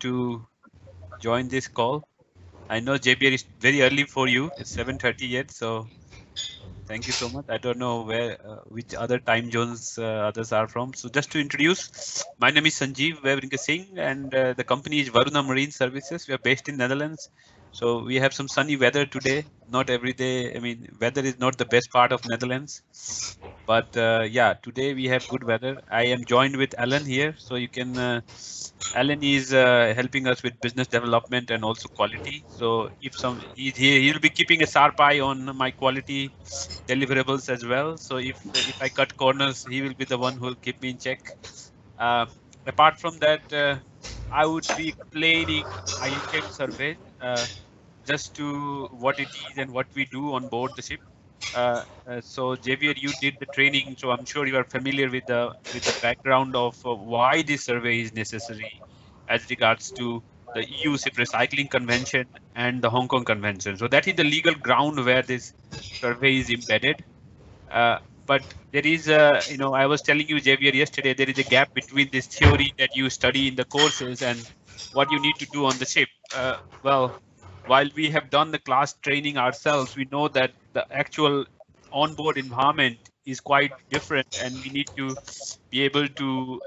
to join this call. I know JBR is very early for you. It's 7:30 yet, so thank you so much. I don't know which other time zones others are from. So just to introduce, my name is Sanjeev Webringa Singh, and the company is Varuna Marine Services. We are based in Netherlands. So we have some sunny weather today. Not every day. I mean, weather is not the best part of Netherlands, but yeah, today we have good weather. I am joined with Alan here, so you can. Alan is helping us with business development and also quality. So if he'll be keeping a sharp eye on my quality deliverables as well. So if I cut corners, he will be the one who will keep me in check. Uh, Apart from that, I would be explaining IHM survey just to what it is and what we do on board the ship. So Javier, you did the training, so I'm sure you are familiar with the background of why this survey is necessary as regards to the EU Ship Recycling Convention and the Hong Kong Convention. So that is the legal ground where this survey is embedded. But there is I was telling you, Javier, yesterday, there is a gap between this theory that you study in the courses and what you need to do on the ship. Well, while we have done the class training ourselves, we know that the actual onboard environment is quite different, and we need to be able to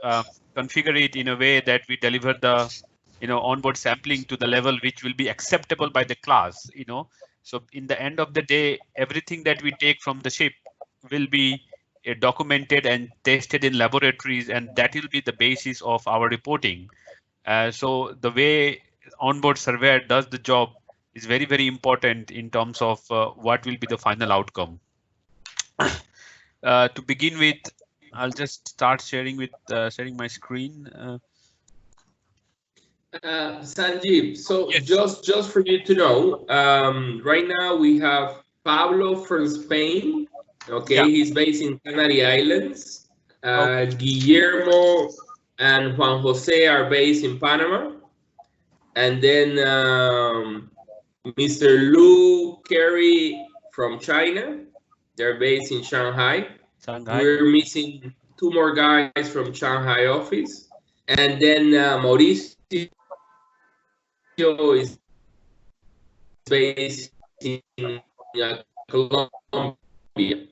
configure it in a way that we deliver the onboard sampling to the level which will be acceptable by the class. So in the end of the day, everything that we take from the ship will be documented and tested in laboratories, and that will be the basis of our reporting. So the way onboard surveyor does the job is very, very important in terms of what will be the final outcome. To begin with, I'll just start sharing my screen. Sanjeev, so Yes. just for you to know, right now we have Pablo from Spain. Okay, Yeah. he's based in Canary Islands. Guillermo and Juan Jose are based in Panama. And then Mr. Lu Carey from China. They're based in Shanghai. We're missing two more guys from Shanghai office. And then Mauricio is based in Colombia.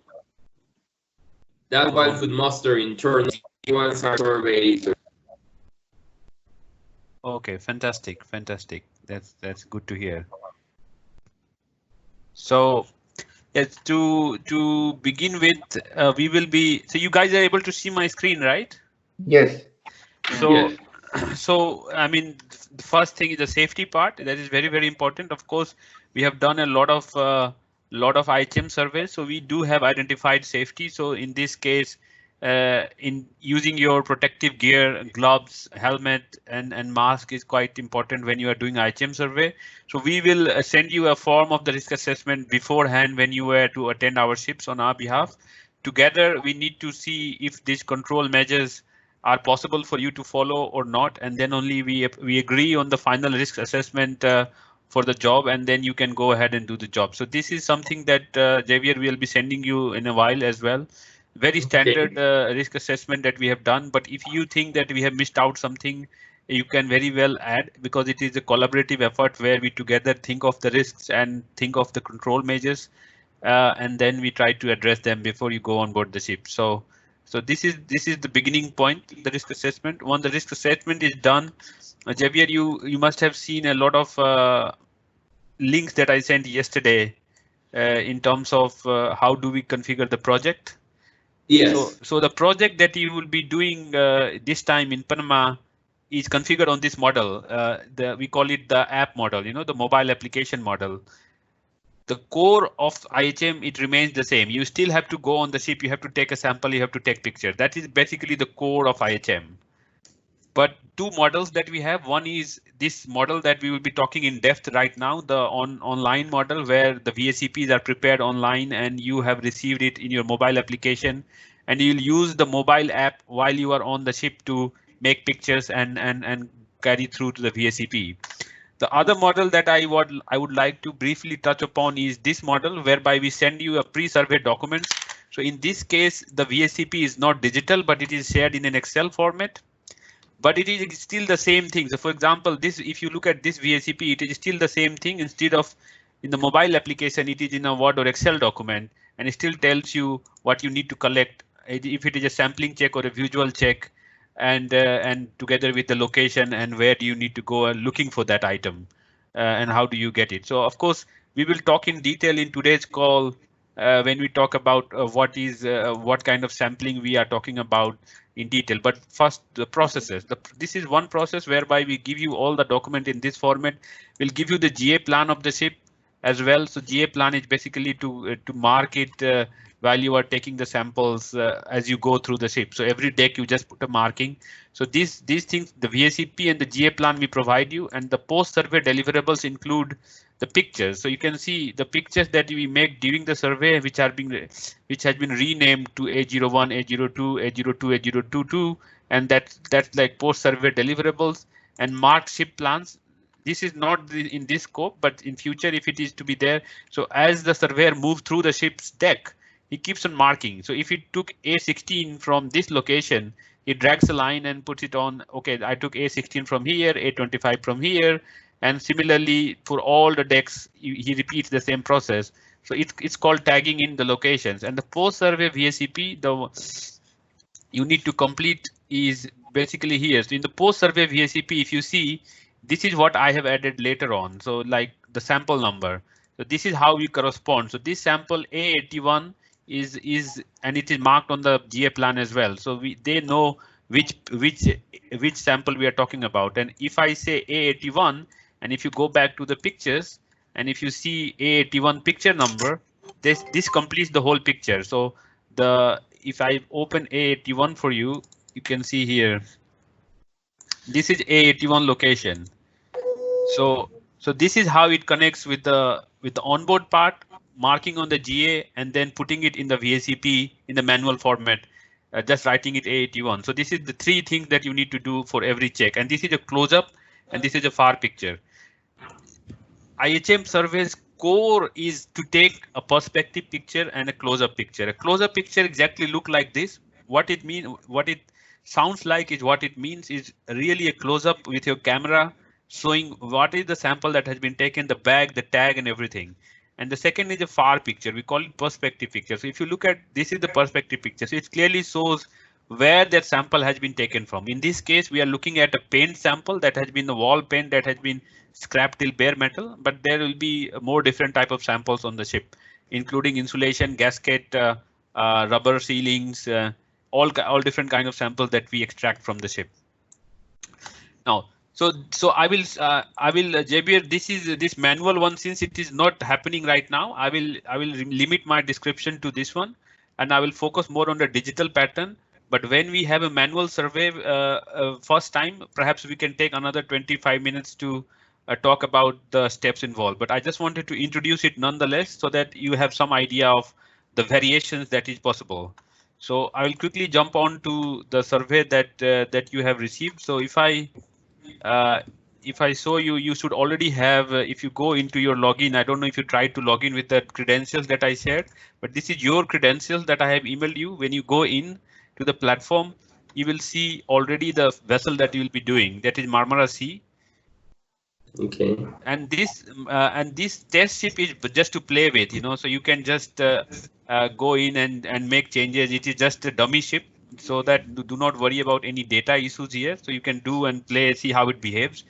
That's why I could muster internally once our survey. Okay, fantastic. That's good to hear. So yes, to begin with, we will be. So you guys are able to see my screen, right? Yes. So. Yes. So, I mean, the first thing is the safety part. That is very, very important. Of course, we have done a lot of IHM surveys, so we do have identified safety. So in this case, in using your protective gear, gloves, helmet, and mask is quite important when you are doing IHM survey. So we will send you a form of the risk assessment beforehand when you were to attend our ships on our behalf. Together, we need to see if these control measures are possible for you to follow or not, and then only we agree on the final risk assessment for the job, and then you can go ahead and do the job. So this is something that Javier will be sending you in a while as well. Very standard risk assessment that we have done, but if you think that we have missed out something, you can very well add, because it is a collaborative effort where we together think of the risks and think of the control measures, and then we try to address them before you go on board the ship. So this is the beginning point, the risk assessment. When the risk assessment is done, Javier, you must have seen a lot of links that I sent yesterday in terms of how do we configure the project. Yes. So the project that you will be doing this time in Panama is configured on this model. We call it the app model, the mobile application model. The core of IHM, it remains the same. You still have to go on the ship, you have to take a sample, you have to take picture. That is basically the core of IHM. But two models that we have, one is this model that we will be talking in depth right now, the online model, where the VSEPs are prepared online and you have received it in your mobile application, and you'll use the mobile app while you are on the ship to make pictures and carry through to the VSEP. The other model that I would like to briefly touch upon is this model, whereby we send you a pre-survey document. So in this case, the VSCP is not digital, but it is shared in an Excel format. but it is still the same thing. So for example, this, if you look at this VACP, it is still the same thing. Instead of in the mobile application, it is in a Word or Excel document, and it still tells you what you need to collect, if it is a sampling check or a visual check, and together with the location and where do you need to go looking for that item, and how do you get it. So of course, we will talk in detail in today's call when we talk about what kind of sampling we are talking about in detail. But first, the processes. This is one process whereby we give you all the document in this format. We'll give you the GA plan of the ship as well. So GA plan is basically to mark it while you are taking the samples as you go through the ship. So every deck you just put a marking. So these things, the VACP and the GA plan we provide you, and the post-survey deliverables include the pictures. So you can see the pictures that we make during the survey, which has been renamed to A01, A02, A02, A022, and that's like post-survey deliverables and marked ship plans. This is not in this scope, but in future, if it is to be there. So as the surveyor moves through the ship's deck, he keeps on marking. So if he took A16 from this location, he drags a line and puts it on. OK, I took A16 from here, A25 from here. And similarly, for all the decks, he repeats the same process. So it's called tagging in the locations. And the post-survey VACP, you need to complete is basically here. So in the post-survey VACP, if you see, this is what I have added later on. So like the sample number. So this is how we correspond. So this sample A81 is and it is marked on the GA plan as well. So they know which sample we are talking about. And if I say A81, and if you go back to the pictures, and if you see A81 picture number, this completes the whole picture. So if I open A81 for you, you can see here. This is A81 location. So this is how it connects with the onboard part, marking on the GA, and then putting it in the VACP in the manual format, just writing it A81. So this is the three things that you need to do for every check. And this is a close-up, and this is a far picture. IHM survey's core is to take a perspective picture and a close-up picture. A close-up picture exactly look like this. What it means, what it sounds like is what it means is really a close-up with your camera showing what is the sample that has been taken, the bag, the tag, and everything. And the second is a far picture. We call it perspective picture. So if you look at this is the perspective picture. So it clearly shows where that sample has been taken from. In this case, we are looking at a paint sample that has been the wall paint that has been scrapped till bare metal, but there will be more different type of samples on the ship, including insulation, gasket, rubber ceilings, all different kind of samples that we extract from the ship. Now, so I will JBR, this manual one, since it is not happening right now, I will limit my description to this one, and I will focus more on the digital pattern. But when we have a manual survey first time, perhaps we can take another 25 minutes to talk about the steps involved. But I just wanted to introduce it nonetheless, so that you have some idea of the variations that is possible. So I will quickly jump on to the survey that you have received. So if I show you, you should already have, if you go into your login, I don't know if you tried to log in with the credentials that I shared, but this is your credentials that I have emailed you. When you go in to the platform, you will see already the vessel that you will be doing, that is Marmara Sea. Okay. And this test ship is just to play with, so you can just go in and make changes. It is just a dummy ship, so that do not worry about any data issues here. So you can do and play, see how it behaves.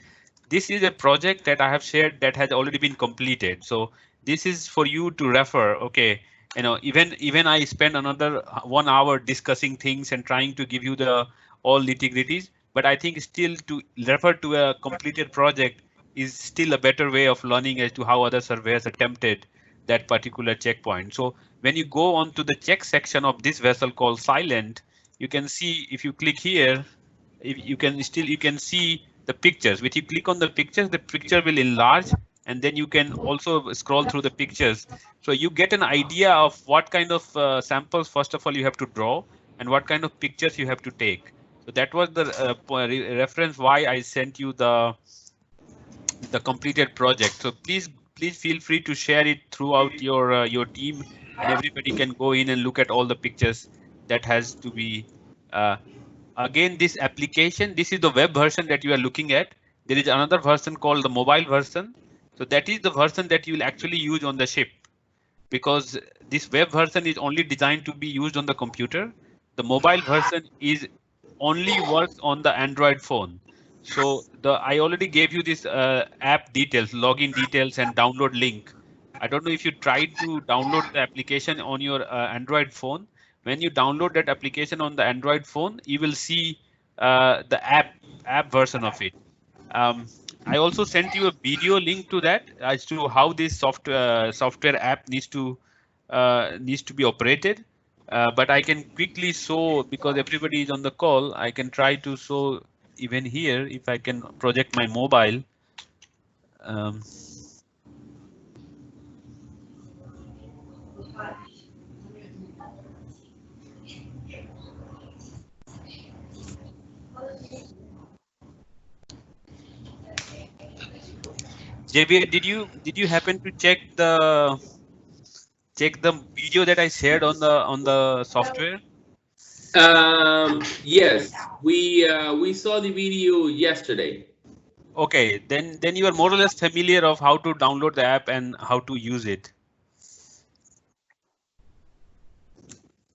This is a project that I have shared that has already been completed. So this is for you to refer. OK, even I spend another 1 hour discussing things and trying to give you the all nitty-gritties. But I think still to refer to a completed project is still a better way of learning as to how other surveyors attempted that particular checkpoint. So when you go on to the check section of this vessel called Silent, you can see, if you click here, you can see the pictures. If you click on the pictures, the picture will enlarge, and then you can also scroll through the pictures. So you get an idea of what kind of samples, first of all, you have to draw, and what kind of pictures you have to take. So that was the reference why I sent you the completed project. So please feel free to share it throughout your team, and everybody can go in and look at all the pictures that has to be again, this application, this is the web version that you are looking at. There is another version called the mobile version. So that is the version that you will actually use on the ship, because this web version is only designed to be used on the computer. The mobile version is only works on the Android phone. So I already gave you this app details, login details and download link. I don't know if you tried to download the application on your Android phone. When you download that application on the Android phone, you will see the app version of it. I also sent you a video link to that as to how this software app needs to be operated. But I can quickly show, because everybody is on the call, I can try to show even here if I can project my mobile. JB, did you happen to check the video that I shared on the software? Yes, we saw the video yesterday. Okay, then you are more or less familiar of how to download the app and how to use it.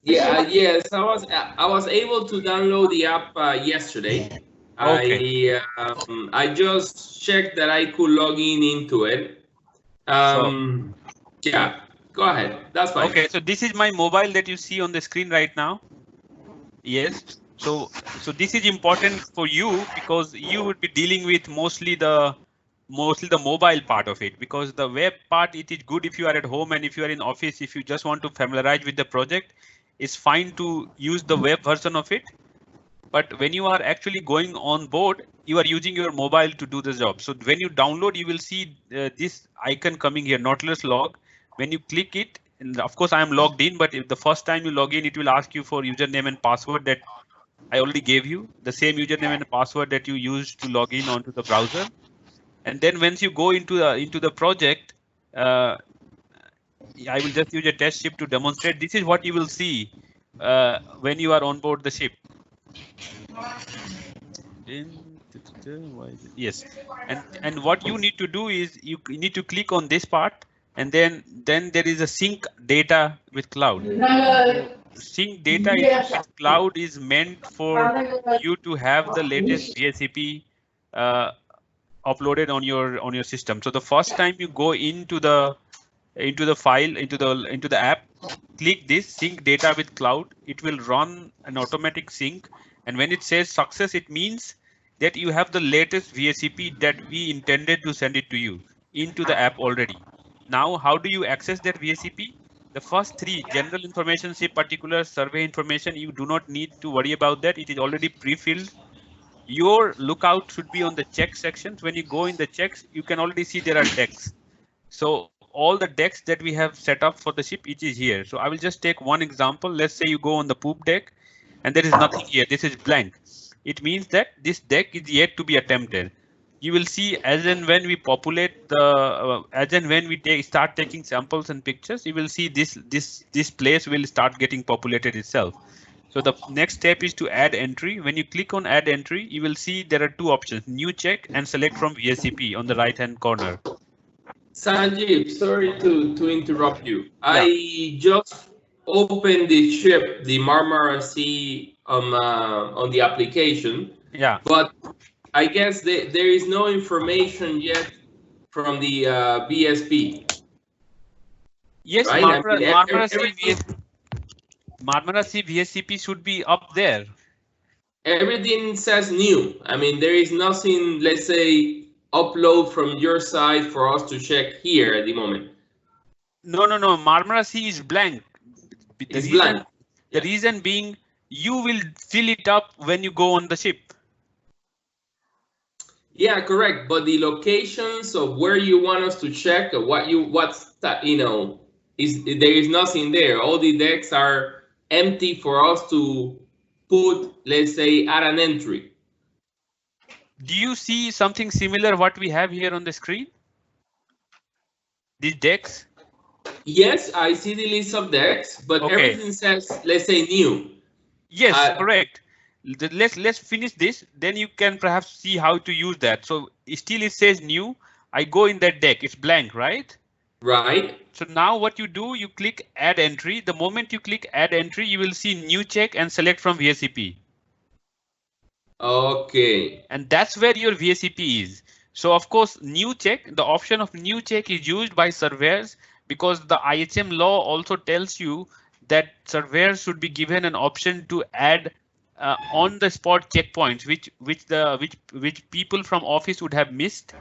Yeah, yes, I was able to download the app yesterday. Okay. I just checked that I could log into it. Yeah, go ahead. That's fine. Okay, so this is my mobile that you see on the screen right now. Yes. So this is important for you because you would be dealing with mostly the mobile part of it, because the web part, it is good if you are at home, and if you are in office, if you just want to familiarize with the project, it's fine to use the web version of it. But when you are actually going on board, you are using your mobile to do the job. So when you download, you will see this icon coming here, Nautilus log. When you click it, and of course I am logged in, but if the first time you log in, it will ask you for username and password that I already gave you, the same username and password that you used to log in onto the browser. And then once you go into the project, I will just use a test ship to demonstrate. This is what you will see when you are on board the ship. Yes, and what you need to do is you need to click on this part, and then there is a sync data with cloud. Sync data with cloud is meant for you to have the latest VSCP uploaded on your system. So the first time you go into the file, into the app, click this sync data with cloud. It will run an automatic sync, and when it says success, it means that you have the latest VSCP that we intended to send it to you into the app already. Now, how do you access that VSCP? The first three, general information, ship particulars, survey information, you do not need to worry about that. It is already pre-filled. Your lookout should be on the check sections. When you go in the checks, you can already see there are decks. So all the decks that we have set up for the ship, it is here. So I will just take one example. Let's say you go on the poop deck and there is nothing here. This is blank. It means that this deck is yet to be attempted. You will see as and when we populate as and when we start taking samples and pictures, you will see this place will start getting populated itself. So the next step is to add entry. When you click on add entry, you will see there are two options, new check and select from VSCP on the right hand corner. Sanjeev, sorry to interrupt you. Yeah. I just opened the ship, the Marmara Sea, on the application. Yeah. But I guess there is no information yet from the BSP. Yes, right? Marmara Sea VSCP should be up there. Everything says new. I mean, there is nothing, let's say, upload from your side for us to check here at the moment. No. Marmara Sea is blank. It's blank. The reason being, you will fill it up when you go on the ship. Yeah, correct. But the locations of where you want us to check, there is nothing there. All the decks are empty for us to put, let's say, add an entry. Do you see something similar what we have here on the screen? These decks? Yes, I see the list of decks, but everything says, let's say, new. Yes, correct. let's finish this, then you can perhaps see how to use that. So still it says new. I go in that deck, it's blank, right? Right. So now what you do, you click add entry. The moment you click add entry, you will see new check and select from VSCP. Okay. And that's where your VSCP is. So of course, new check, the option of new check is used by surveyors because the IHM law also tells you that surveyors should be given an option to add on the spot checkpoints, which people from office would have missed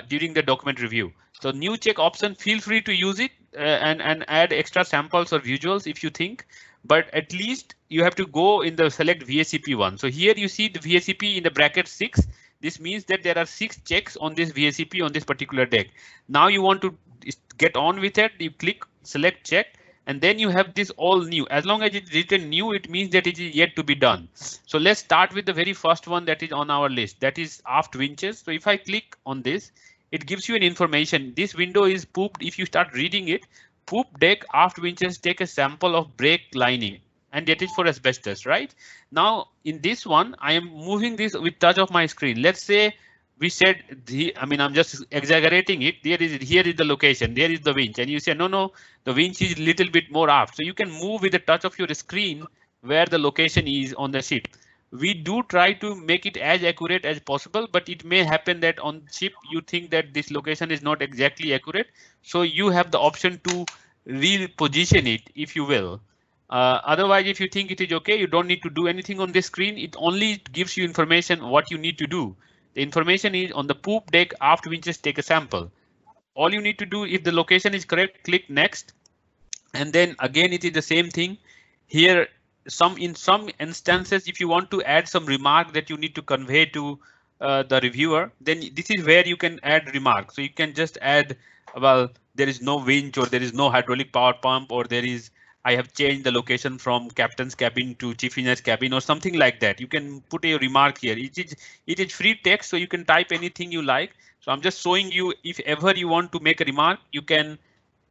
during the document review. So new check option, feel free to use it and add extra samples or visuals if you think, but at least you have to go in the select VSCP one. So here you see the VSCP in the bracket 6. This means that there are 6 checks on this VSCP on this particular deck. Now you want to get on with it. You click select check and then you have this all new. As long as it's written new, it means that it is yet to be done. So let's start with the very first one that is on our list, that is aft winches. So if I click on this, it gives you an information. This window is pooped. If you start reading it, poop deck aft winches take a sample of brake lining, and that is for asbestos, right? Now in this one, I am moving this with touch of my screen. Let's say we said I'm just exaggerating it. Here is the location, there is the winch, and you say no, the winch is little bit more aft. So you can move with the touch of your screen where the location is on the ship. We do try to make it as accurate as possible, but it may happen that on ship you think that this location is not exactly accurate. So you have the option to reposition it, if you will. Otherwise, if you think it is okay, you don't need to do anything on this screen. It only gives you information what you need to do. The information is on the poop deck aft winches take a sample. All you need to do, if the location is correct, click next. And then again, it is the same thing here. In some instances, if you want to add some remark that you need to convey to the reviewer, then this is where you can add remarks. So you can just add, well, there is no winch, or there is no hydraulic power pump, or I have changed the location from captain's cabin to chief engineer's cabin, or something like that. You can put a remark here. It is free text, so you can type anything you like. So I'm just showing you, if ever you want to make a remark, you can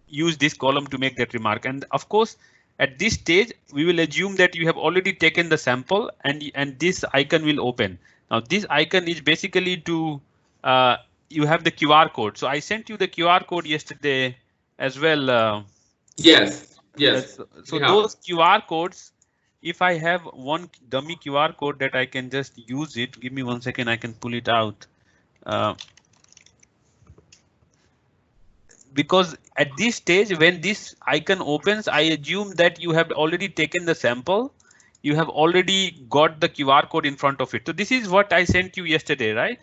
use this column to make that remark. And of course, at this stage, we will assume that you have already taken the sample, and this icon will open. Now this icon is basically to you have the QR code. So I sent you the QR code yesterday as well. Yes. So those QR codes, if I have one dummy QR code that I can just use it, give me 1 second, I can pull it out. Because at this stage, when this icon opens, I assume that you have already taken the sample. You have already got the QR code in front of it. So this is what I sent you yesterday, right?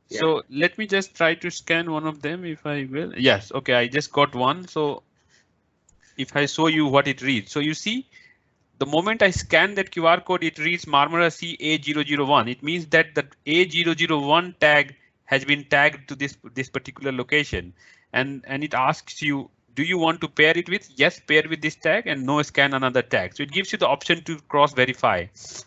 Yeah. So let me just try to scan one of them if I will. Yes, okay, I just got one. So if I show you what it reads, so you see, the moment I scan that QR code, it reads Marmara Sea A001. It means that the A001 tag has been tagged to this particular location. And it asks you, do you want to pair it with? Yes, pair with this tag, and no, scan another tag. So it gives you the option to cross verify.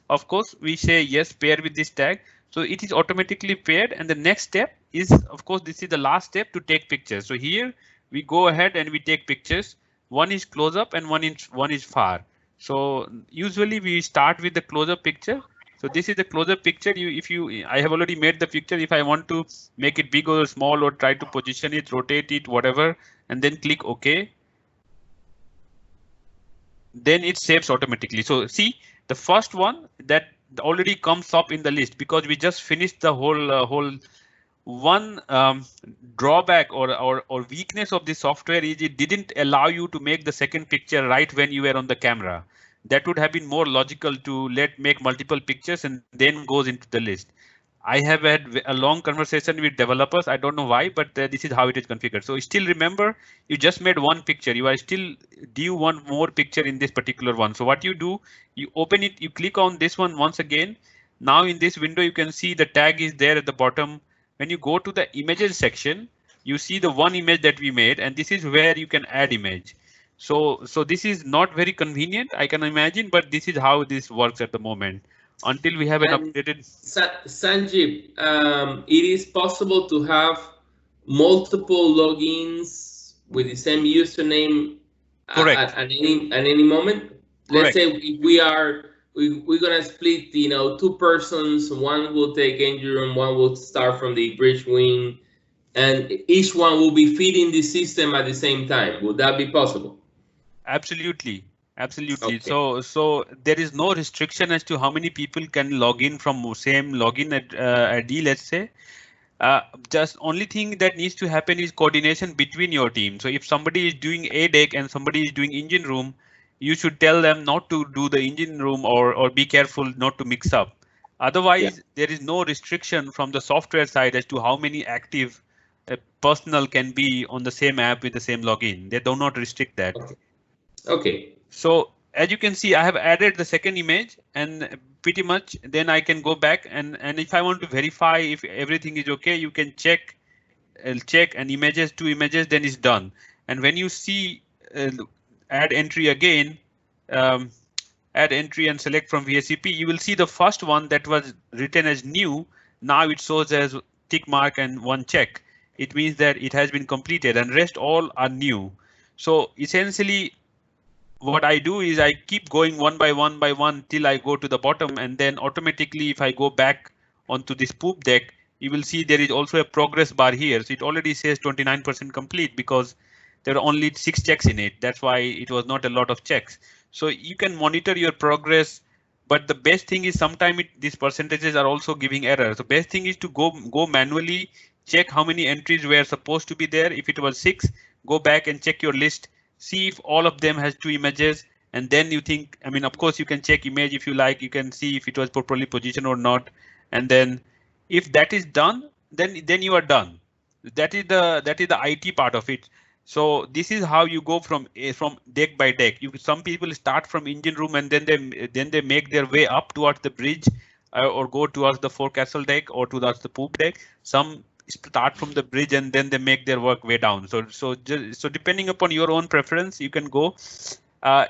Of course, we say yes, pair with this tag. So it is automatically paired. And the next step is, of course, this is the last step, to take pictures. So here we go ahead and we take pictures. One is close up and one is far. So usually we start with the close-up picture. So this is the close-up picture. I have already made the picture. If I want to make it big or small, or try to position it, rotate it, whatever, and then click OK, then it saves automatically. So see, the first one that already comes up in the list, because we just finished the whole one drawback or weakness of this software is it didn't allow you to make the second picture right when you were on the camera. That would have been more logical to make multiple pictures and then goes into the list. I have had a long conversation with developers. I don't know why, but this is how it is configured. So still remember, you just made one picture. Do you want more picture in this particular one? So what you do, you open it, you click on this one once again. Now in this window, you can see the tag is there at the bottom. When you go to the images section, you see the one image that we made, and this is where you can add image. So this is not very convenient, I can imagine, but this is how this works at the moment until we have an updated. Sanjeev, it is possible to have multiple logins with the same username at any moment. Let's say if we're gonna split, two persons. One will take engine room, one will start from the bridge wing, and each one will be feeding the system at the same time. Would that be possible? Absolutely. Absolutely. Okay. So there is no restriction as to how many people can log in from same login ID, let's say. Just only thing that needs to happen is coordination between your team. So if somebody is doing A deck and somebody is doing engine room, you should tell them not to do the engine room, or be careful not to mix up. Yeah. Otherwise, there is no restriction from the software side as to how many active personnel can be on the same app with the same login. They do not restrict that. Okay. Okay. So as you can see, I have added the second image, and pretty much then I can go back, and if I want to verify if everything is okay, you can check and images, two images, then it's done. And when you see add entry again, um, add entry and select from VSCP, you will see the first one that was written as new. Now it shows as tick mark and one check. It means that it has been completed, and rest all are new. So essentially, what I do is I keep going one by one till I go to the bottom, and then automatically if I go back onto this poop deck, you will see there is also a progress bar here. So it already says 29% complete because there are only 6 checks in it. That's why it was not a lot of checks. So you can monitor your progress, but the best thing is sometimes these percentages are also giving error. So best thing is to go manually, check how many entries were supposed to be there. If it was 6, go back and check your list, see if all of them has 2 images, and then you think, I mean, of course you can check image if you like, you can see if it was properly positioned or not, and then if that is done, then you are done. That is the IT part of it. So this is how you go from deck by deck. Some people start from engine room, and then they make their way up towards the bridge, or go towards the forecastle deck or towards the poop deck. Some start from the bridge and then they make their work way down. So depending upon your own preference, you can go.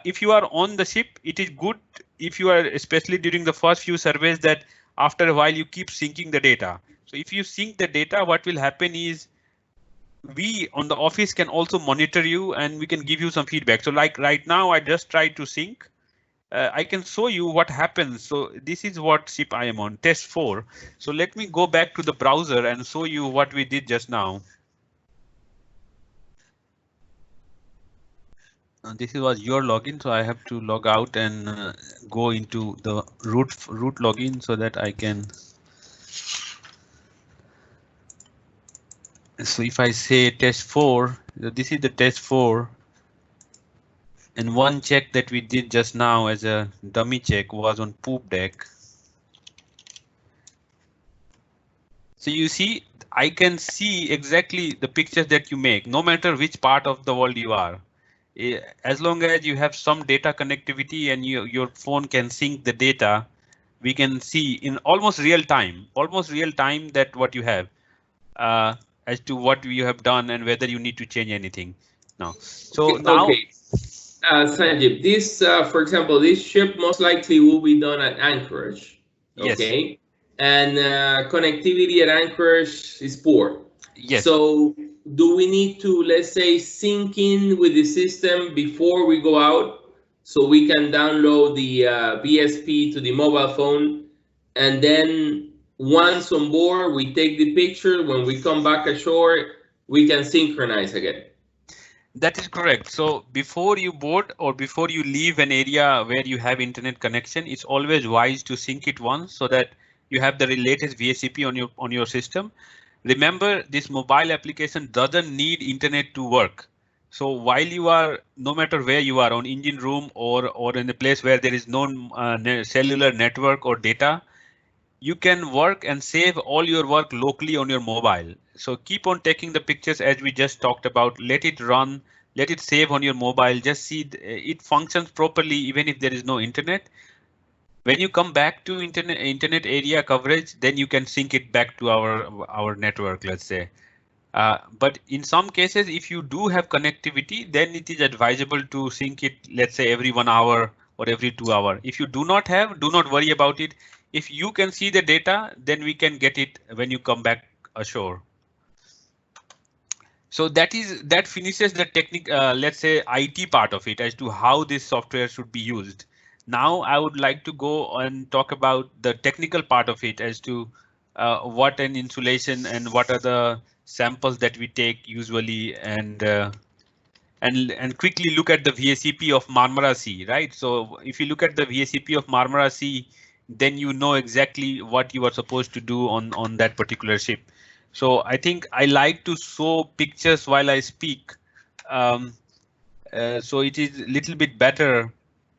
If you are on the ship, it is good if you are, especially during the first few surveys, that after a while you keep syncing the data. So if you sync the data, what will happen is we on the office can also monitor you and we can give you some feedback. So like right now, I just tried to sync. I can show you what happens. So this is what ship I am on, test 4. So let me go back to the browser and show you what we did just now. This was your login, so I have to log out and go into the root login so that I can. So if I say test 4, this is the test 4. And one check that we did just now as a dummy check was on poop deck. So you see, I can see exactly the pictures that you make, no matter which part of the world you are. As long as you have some data connectivity and your phone can sync the data, we can see in almost real time that what you have, as to what you have done and whether you need to change anything. Now, so Okay. now. Okay. Sanjib, this, for example, this ship most likely will be done at Anchorage. Okay. Yes. And connectivity at Anchorage is poor. Yes. So do we need to, let's say, sync in with the system before we go out so we can download the VSP to the mobile phone, and then once on board we take the picture, when we come back ashore we can synchronize again? That is correct. So before you board or before you leave an area where you have internet connection, it's always wise to sync it once so that you have the latest VSCP on your system. Remember, this mobile application doesn't need internet to work. So while you are, no matter where you are, on engine room or in a place where there is no cellular network or data, you can work and save all your work locally on your mobile. So keep on taking the pictures as we just talked about. Let it run, let it save on your mobile. Just see it functions properly even if there is no internet. When you come back to internet area coverage, then you can sync it back to our network, let's say. But in some cases, if you do have connectivity, then it is advisable to sync it, let's say every 1 hour or every 2 hours. If you do not have, do not worry about it. If you can see the data, then we can get it when you come back ashore. So that finishes the technique, let's say IT part of it as to how this software should be used. Now I would like to go and talk about the technical part of it as to what an insulation and what are the samples that we take usually, and quickly look at the VACP of Marmara Sea, right? So if you look at the VACP of Marmara Sea, then you know exactly what you are supposed to do on that particular ship. So I think I like to show pictures while I speak. Um, so it is a little bit better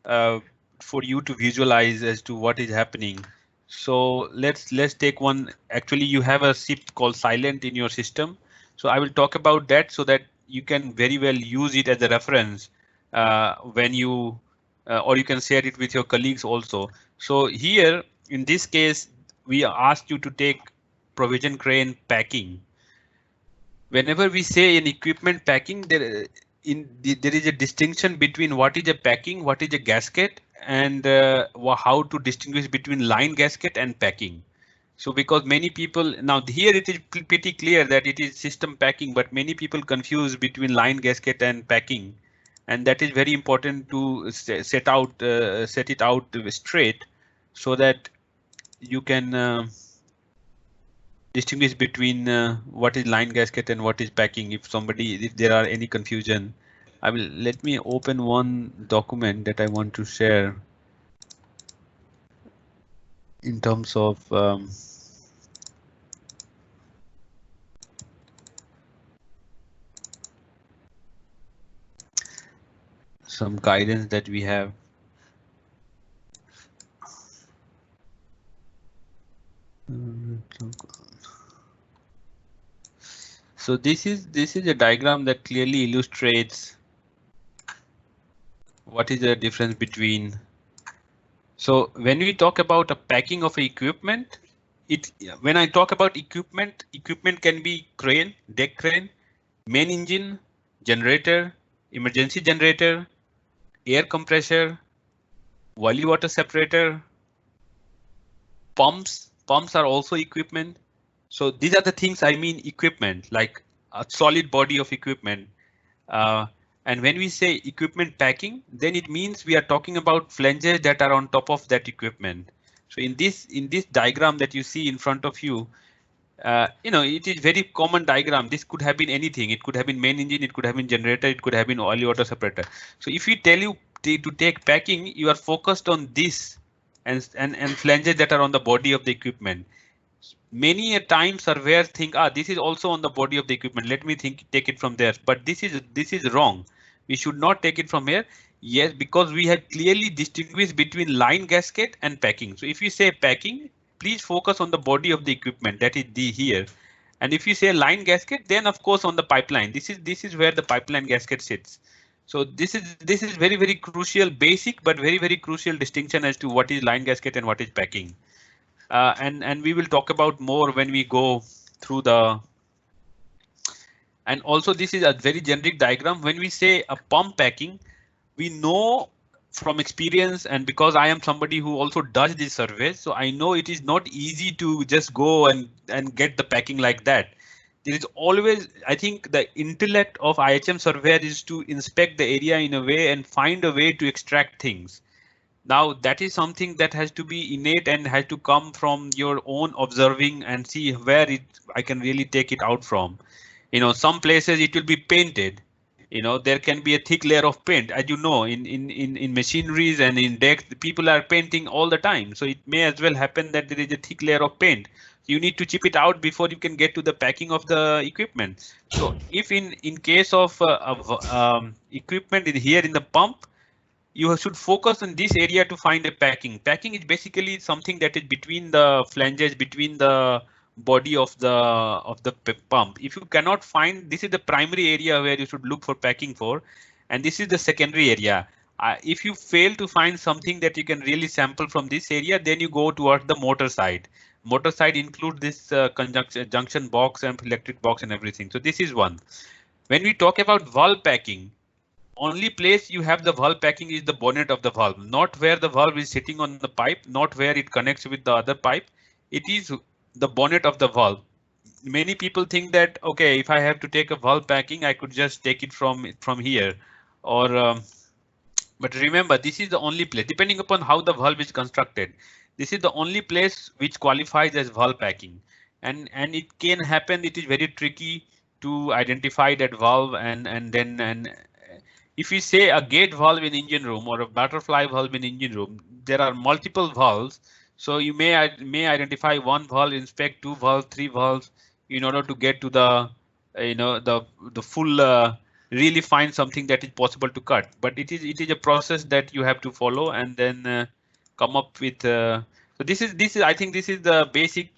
uh, for you to visualize as to what is happening. So let's take one. Actually, you have a ship called Silent in your system. So I will talk about that so that you can very well use it as a reference when you or you can share it with your colleagues also. So here in this case, we asked you to take provision crane packing. Whenever we say in equipment packing, there is a distinction between what is a packing, what is a gasket, and how to distinguish between line gasket and packing. So because many people now here it is pretty clear that it is system packing, but many people confuse between line gasket and packing, and that is very important to set it out straight so that you can distinguish between what is line gasket and what is packing. If there are any confusion, let me open one document that I want to share in terms of some guidance that we have. So this is a diagram that clearly illustrates what is the difference between. So when we talk about a packing of equipment, when I talk about equipment can be crane, deck crane, main engine, generator, emergency generator, air compressor, boiling water separator, pumps. Pumps are also equipment. So these are the things I mean equipment, like a solid body of equipment. And when we say equipment packing, then it means we are talking about flanges that are on top of that equipment. So in this diagram that you see in front of you, it is very common diagram. This could have been anything. It could have been main engine, it could have been generator, it could have been oil water separator. So if we tell you to take packing, you are focused on this and flanges that are on the body of the equipment. Many a time surveyors think, this is also on the body of the equipment. Let me take it from there. But this is wrong. We should not take it from here. Yes, because we have clearly distinguished between line gasket and packing. So if you say packing, please focus on the body of the equipment, that is here. And if you say line gasket, then of course on the pipeline. This is where the pipeline gasket sits. So this is very, very crucial, basic but very, very crucial distinction as to what is line gasket and what is packing. And we will talk about more when we go through the. And also this is a very generic diagram. When we say a pump packing, we know from experience, and because I am somebody who also does these surveys, so I know it is not easy to just go and get the packing like that. There is always, I think the intellect of IHM surveyor is to inspect the area in a way and find a way to extract things. Now that is something that has to be innate and has to come from your own observing and see where I can really take it out from. Some places it will be painted. There can be a thick layer of paint, as in machineries and in decks, people are painting all the time. So it may as well happen that there is a thick layer of paint. You need to chip it out before you can get to the packing of the equipment. So if in case of equipment here in the pump, you should focus on this area to find a packing. Packing is basically something that is between the flanges, between the body of the pump. If you cannot find, this is the primary area where you should look for packing for, and this is the secondary area. If you fail to find something that you can really sample from this area, then you go towards the motor side. Motor side includes this junction box and electric box and everything. So this is one. When we talk about valve packing, only place you have the valve packing is the bonnet of the valve, not where the valve is sitting on the pipe, not where it connects with the other pipe. It is the bonnet of the valve. Many people think that, okay, if I have to take a valve packing, I could just take it from here, or But remember, this is the only place, depending upon how the valve is constructed, this is the only place which qualifies as valve packing. And it can happen, it is very tricky to identify that valve. And if we say a gate valve in engine room or a butterfly valve in engine room, there are multiple valves. So you may identify one valve, inspect two valves, three valves in order to get to the the full really find something that is possible to cut. But it is a process that you have to follow and then come up with. So this is I think this is the basic.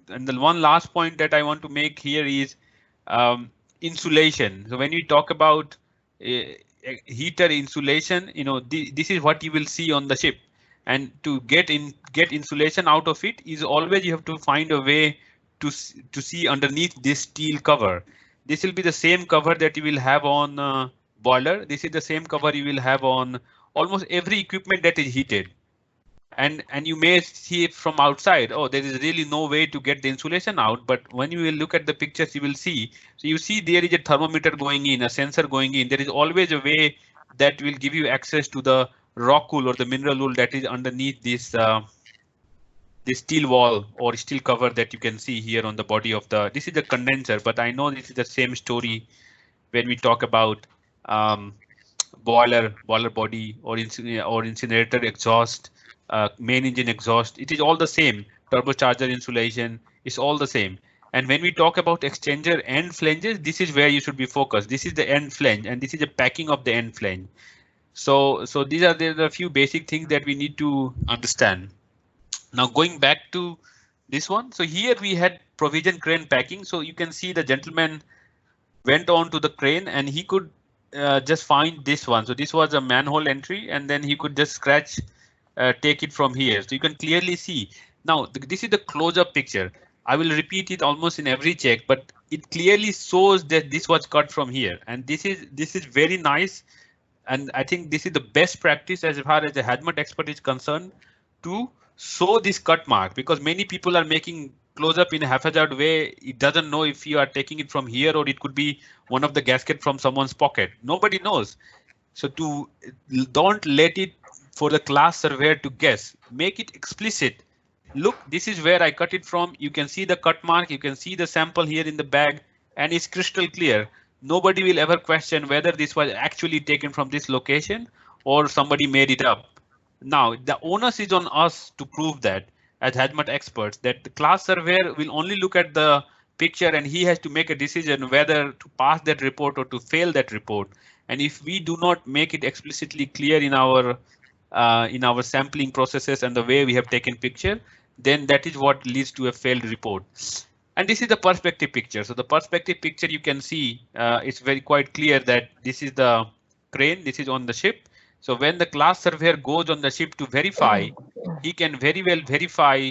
And the one last point that I want to make here is insulation. So when we talk about heater insulation, this is what you will see on the ship. And to get insulation out of it is always you have to find a way to see underneath this steel cover. This will be the same cover that you will have on boiler. This is the same cover you will have on almost every equipment that is heated. And you may see it from outside. Oh, there is really no way to get the insulation out. But when you will look at the pictures, you will see. So you see there is a thermometer going in, a sensor going in. There is always a way that will give you access to the rock wool or the mineral wool that is underneath this steel wall or steel cover that you can see here on the body of the. This is the condenser, but I know this is the same story when we talk about boiler body or incinerator exhaust, main engine exhaust. It is all the same. Turbocharger insulation is all the same. And when we talk about exchanger end flanges, this is where you should be focused. This is the end flange, and this is the packing of the end flange. So these are the few basic things that we need to understand. Now going back to this one, so here we had provision crane packing. So you can see the gentleman went on to the crane and he could just find this one. So this was a manhole entry, and then he could just scratch, take it from here. So you can clearly see. Now this is the close-up picture. I will repeat it almost in every check, but it clearly shows that this was cut from here, and this is very nice. And I think this is the best practice as far as the hazmat expert is concerned, to show this cut mark, because many people are making close up in a haphazard way. It doesn't know if you are taking it from here or it could be one of the gasket from someone's pocket. Nobody knows. So don't let it for the class surveyor to guess. Make it explicit. Look, this is where I cut it from. You can see the cut mark. You can see the sample here in the bag, and it's crystal clear. Nobody will ever question whether this was actually taken from this location or somebody made it up. Now, the onus is on us to prove that as hazmat experts, that the class surveyor will only look at the picture and he has to make a decision whether to pass that report or to fail that report. And if we do not make it explicitly clear in our sampling processes and the way we have taken picture, then that is what leads to a failed report. And this is the perspective picture. So the perspective picture, you can see it's very quite clear that this is the crane, this is on the ship. So when the class surveyor goes on the ship to verify, he can very well verify,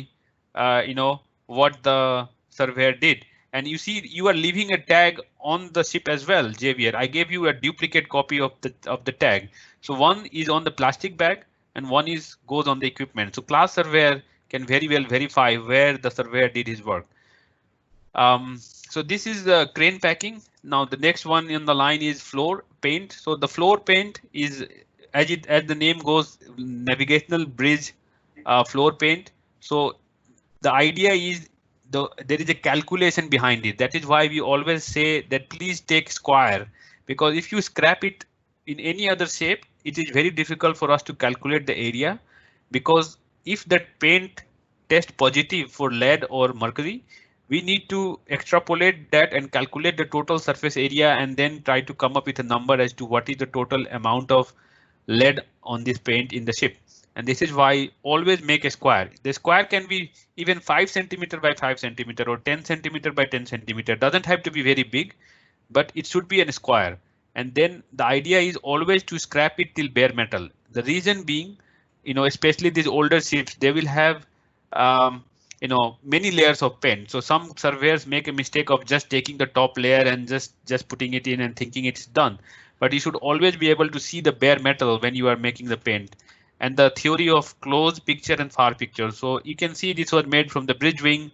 what the surveyor did. And you see, you are leaving a tag on the ship as well, Javier. I gave you a duplicate copy of the tag. So one is on the plastic bag and one goes on the equipment. So class surveyor can very well verify where the surveyor did his work. So this is the crane packing. Now the next one in the line is floor paint. So the floor paint is, as the name goes, navigational bridge floor paint. So the idea is there is a calculation behind it. That is why we always say that please take square, because if you scrap it in any other shape, it is very difficult for us to calculate the area, because if that paint tests positive for lead or mercury, we need to extrapolate that and calculate the total surface area and then try to come up with a number as to what is the total amount of lead on this paint in the ship. And this is why always make a square. The square can be even 5 centimeter by 5 centimeter or 10 centimeter by 10 centimeter. Doesn't have to be very big, but it should be a square. And then the idea is always to scrap it till bare metal. The reason being, especially these older ships, they will have many layers of paint. So some surveyors make a mistake of just taking the top layer and just putting it in and thinking it's done. But you should always be able to see the bare metal when you are making the paint. And the theory of close picture and far picture. So you can see this was made from the bridge wing,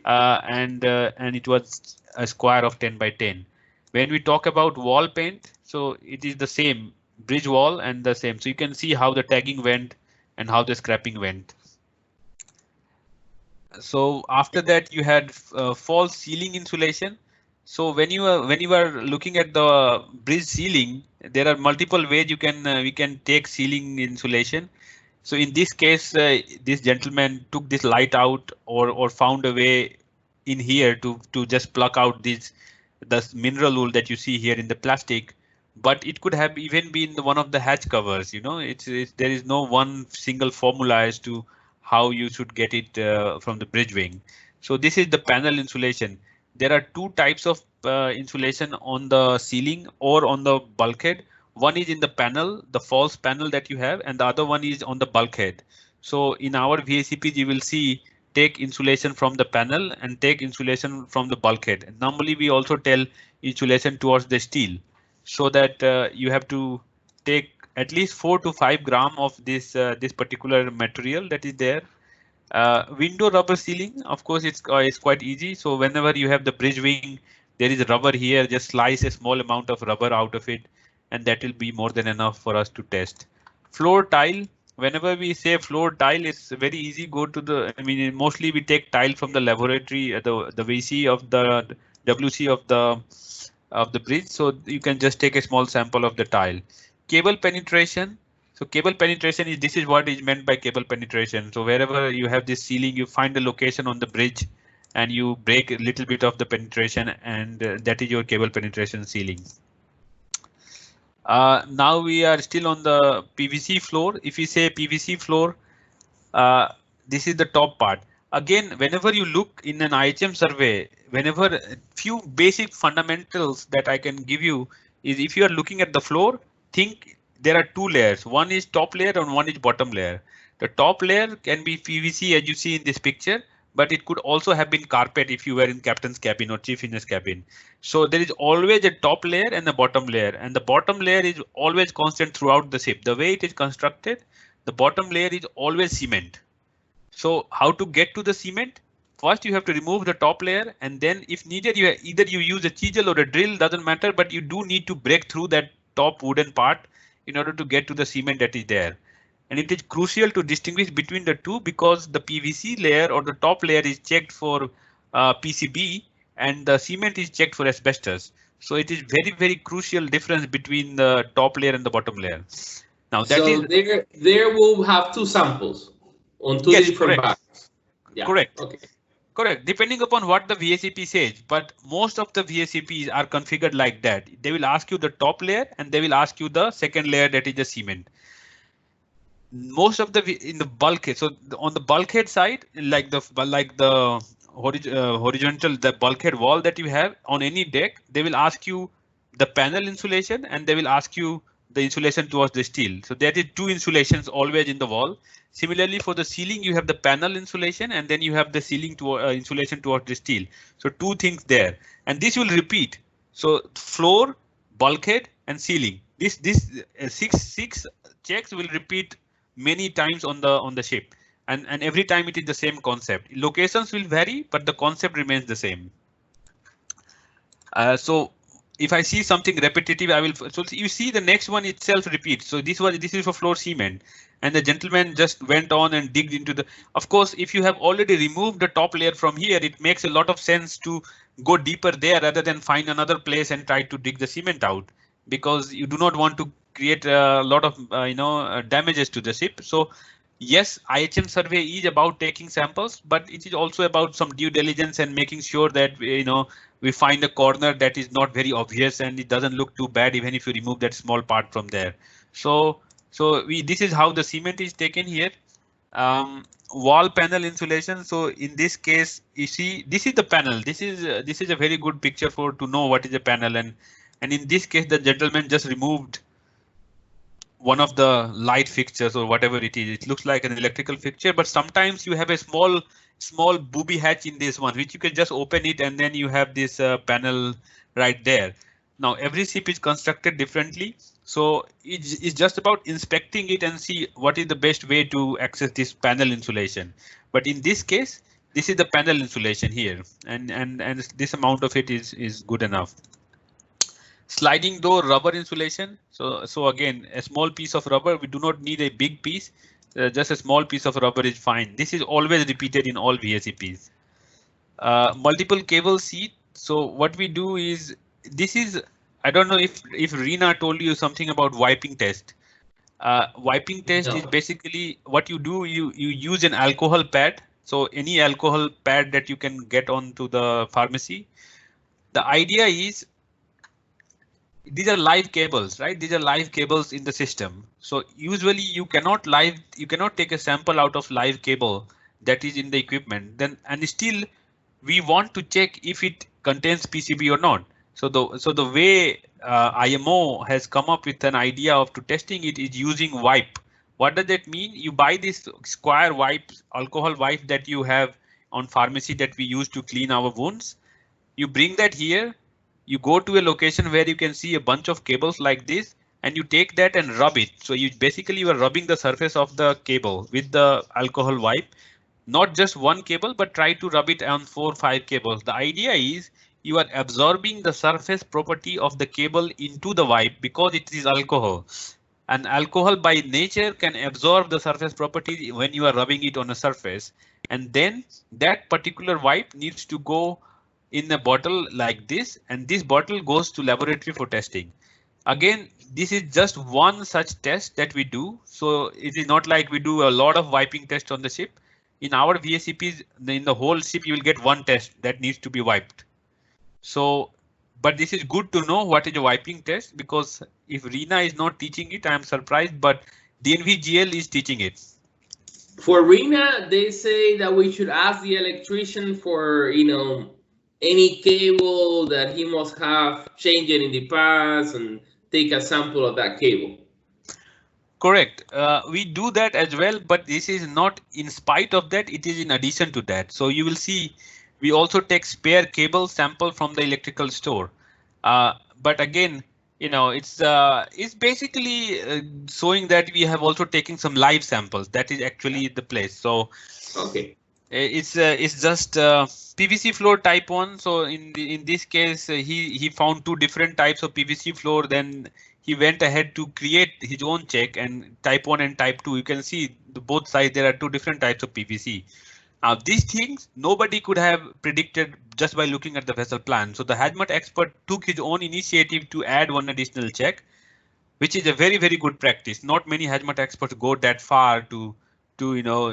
and it was a square of 10 by 10. When we talk about wall paint, so it is the same. bridge wall and the same. So you can see how the tagging went and how the scrapping went. So after that you had false ceiling insulation. So when you are looking at the bridge ceiling, there are multiple ways you can we can take ceiling insulation. So in this case, this gentleman took this light out or found a way in here to just pluck out this the mineral wool that you see here in the plastic. But it could have even been one of the hatch covers. You know, it's there is no one single formula as to how you should get it from the bridge wing. So this is the panel insulation. There are two types of insulation on the ceiling or on the bulkhead. One is in the panel, the false panel that you have, and the other one is on the bulkhead. So in our VACPs, you will see take insulation from the panel and take insulation from the bulkhead. And normally we also tell insulation towards the steel, so that you have to take at least 4 to 5 gram of this particular material that is there. Window rubber sealing, of course, it's quite easy. So whenever you have the bridge wing, there is rubber here, just slice a small amount of rubber out of it, and that will be more than enough for us to test. Floor tile, whenever we say floor tile, it's very easy. Go to the, I mean, mostly we take tile from the laboratory, the VC of the WC of the bridge. So you can just take a small sample of the tile. Cable penetration. So cable penetration is, this is what is meant by cable penetration. So wherever you have this ceiling, you find the location on the bridge and you break a little bit of the penetration, and that is your cable penetration sealing. Now we are still on the PVC floor. If you say PVC floor, this is the top part. Again, whenever you look in an IHM survey, whenever few basic fundamentals that I can give you is, if you are looking at the floor, think there are two layers. One is top layer and one is bottom layer. The top layer can be PVC as you see in this picture, but it could also have been carpet if you were in captain's cabin or chief engineer's cabin. So there is always a top layer and a bottom layer, and the bottom layer is always constant throughout the ship. The way it is constructed, the bottom layer is always cement. So how to get to the cement? First, you have to remove the top layer, and then if needed, either you use a chisel or a drill, doesn't matter, but you do need to break through that top wooden part in order to get to the cement that is there. And it is crucial to distinguish between the two, because the PVC layer or the top layer is checked for PCB and the cement is checked for asbestos. So it is very, very crucial difference between the top layer and the bottom layer. Now that so is there will have two samples on two different bags. Yeah. Correct. Okay. Correct. Depending upon what the VACP says, but most of the VACPs are configured like that. They will ask you the top layer and they will ask you the second layer, that is the cement. Most of the in the bulkhead, so on the bulkhead side, like the horizontal, the bulkhead wall that you have on any deck, they will ask you the panel insulation and they will ask you the insulation towards the steel. So there is two insulations always in the wall. Similarly, for the ceiling, you have the panel insulation and then you have the ceiling to insulation towards the steel. So two things there, and this will repeat. So floor, bulkhead, and ceiling. This six checks will repeat many times on the ship, and every time it is the same concept. Locations will vary, but the concept remains the same. So if I see something repetitive, I will. So you see the next one itself repeats. So this is for floor cement, and the gentleman just went on and digged into the. Of course, if you have already removed the top layer from here, it makes a lot of sense to go deeper there rather than find another place and try to dig the cement out, because you do not want to create a lot of damages to the ship. So yes, IHM survey is about taking samples, but it is also about some due diligence and making sure that we find a corner that is not very obvious and it doesn't look too bad even if you remove that small part from there. So this is how the cement is taken here. Wall panel insulation. So in this case, you see, this is the panel. This is a very good picture to know what is a panel, and in this case, the gentleman just removed one of the light fixtures or whatever it is. It looks like an electrical fixture, but sometimes you have a small booby hatch in this one, which you can just open it and then you have this panel right there. Now every ship is constructed differently, so it's just about inspecting it and see what is the best way to access this panel insulation. But in this case, this is the panel insulation here, and this amount of it is good enough. Sliding door rubber insulation. So again, a small piece of rubber. We do not need a big piece. Just a small piece of rubber is fine. This is always repeated in all VSEPs. Multiple cable seat. So what we do is, this is, I don't know if Rina told you something about wiping test. Wiping test is No. basically what you do. You use an alcohol pad. So any alcohol pad that you can get onto the pharmacy. The idea is, these are live cables, right? These are live cables in the system. So usually you cannot take a sample out of live cable that is in the equipment. Then and still we want to check if it contains PCB or not. So the way IMO has come up with an idea of to testing it is using wipe. What does that mean? You buy this square wipes, alcohol wipe that you have on pharmacy that we use to clean our wounds. You bring that here. You go to a location where you can see a bunch of cables like this, and you take that and rub it. So you are rubbing the surface of the cable with the alcohol wipe, not just one cable, but try to rub it on 4 or 5 cables. The idea is you are absorbing the surface property of the cable into the wipe because it is alcohol. And alcohol by nature can absorb the surface property when you are rubbing it on a surface. And then that particular wipe needs to go in a bottle like this, and this bottle goes to laboratory for testing. Again, this is just one such test that we do. So it is not like we do a lot of wiping tests on the ship. In our VSCPs, in the whole ship, you will get one test that needs to be wiped. So, but this is good to know what is a wiping test, because if Rina is not teaching it, I am surprised, but DNVGL is teaching it. For Rina, they say that we should ask the electrician for, any cable that he must have changed in the past and take a sample of that cable. Correct. We do that as well, but this is not in spite of that. It is in addition to that. So you will see we also take spare cable sample from the electrical store. But again, it's basically showing that we have also taken some live samples. That is actually the place. So okay. It's just PVC floor type 1. So in this case, he found 2 different types of PVC floor. Then he went ahead to create his own check, and type 1 and type 2. You can see both sides. There are 2 different types of PVC. Now these things nobody could have predicted just by looking at the vessel plan. So the hazmat expert took his own initiative to add one additional check, which is a very, very good practice. Not many hazmat experts go that far to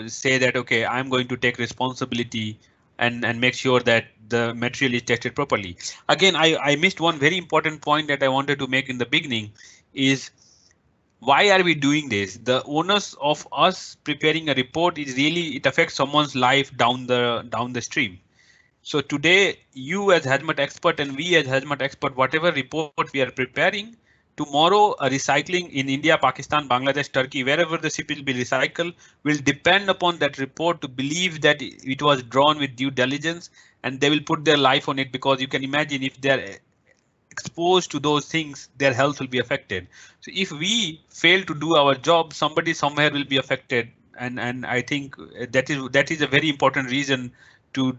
say that, okay, I'm going to take responsibility and make sure that the material is tested properly. Again, I missed one very important point that I wanted to make in the beginning is, why are we doing this? The onus of us preparing a report is really, it affects someone's life down the stream. So today, you as hazmat expert and we as hazmat expert, whatever report we are preparing, tomorrow a recycling in India, Pakistan, Bangladesh, Turkey, wherever the ship will be recycled, will depend upon that report to believe that it was drawn with due diligence, and they will put their life on it, because you can imagine if they're exposed to those things, their health will be affected. So if we fail to do our job, somebody somewhere will be affected. And I think that is a very important reason to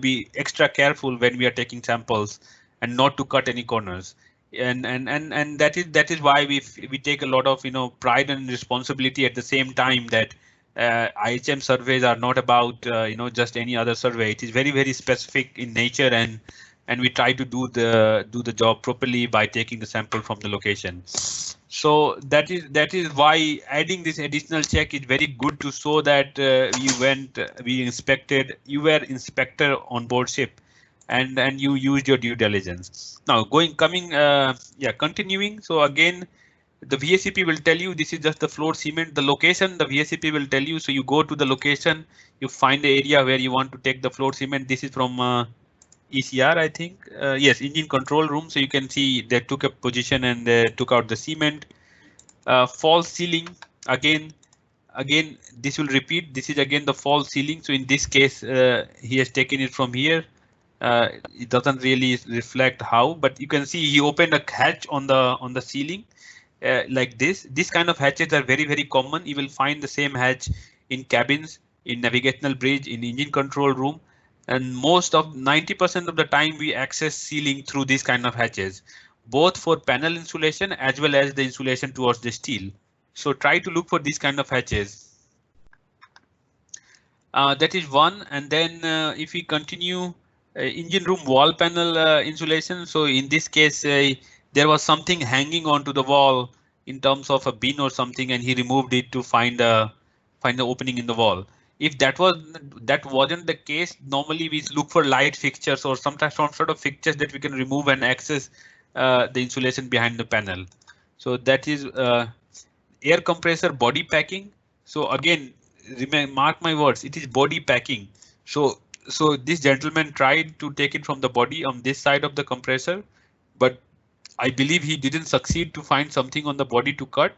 be extra careful when we are taking samples and not to cut any corners. And that is why we take a lot of pride and responsibility at the same time, that IHM surveys are not about just any other survey. It is very, very specific in nature, and we try to do the job properly by taking the sample from the location. So that is why adding this additional check is very good, to show that we inspected, you were inspector on board ship, and you used your due diligence. Now continuing. So again, the VSCP will tell you this is just the floor cement. The location, the VSCP will tell you. So you go to the location, you find the area where you want to take the floor cement. This is from ECR, I think. Yes, engine control room. So you can see they took a position and they took out the cement. False ceiling. Again, this will repeat. This is again the false ceiling. So in this case, he has taken it from here. It doesn't really reflect how, but you can see he opened a hatch on the ceiling like this. This kind of hatches are very, very common. You will find the same hatch in cabins, in navigational bridge, in engine control room, and most of 90% of the time we access ceiling through these kind of hatches. both for panel insulation as well as the insulation towards the steel. So try to look for these kind of hatches. That is one. And then if we continue engine room wall panel insulation. So in this case, there was something hanging onto the wall in terms of a bin or something, and he removed it to find the opening in the wall. If that wasn't the case, normally we look for light fixtures or sometimes some sort of fixtures that we can remove and access the insulation behind the panel. So that is air compressor body packing. So again, mark my words, it is body packing. So this gentleman tried to take it from the body on this side of the compressor, but I believe he didn't succeed to find something on the body to cut.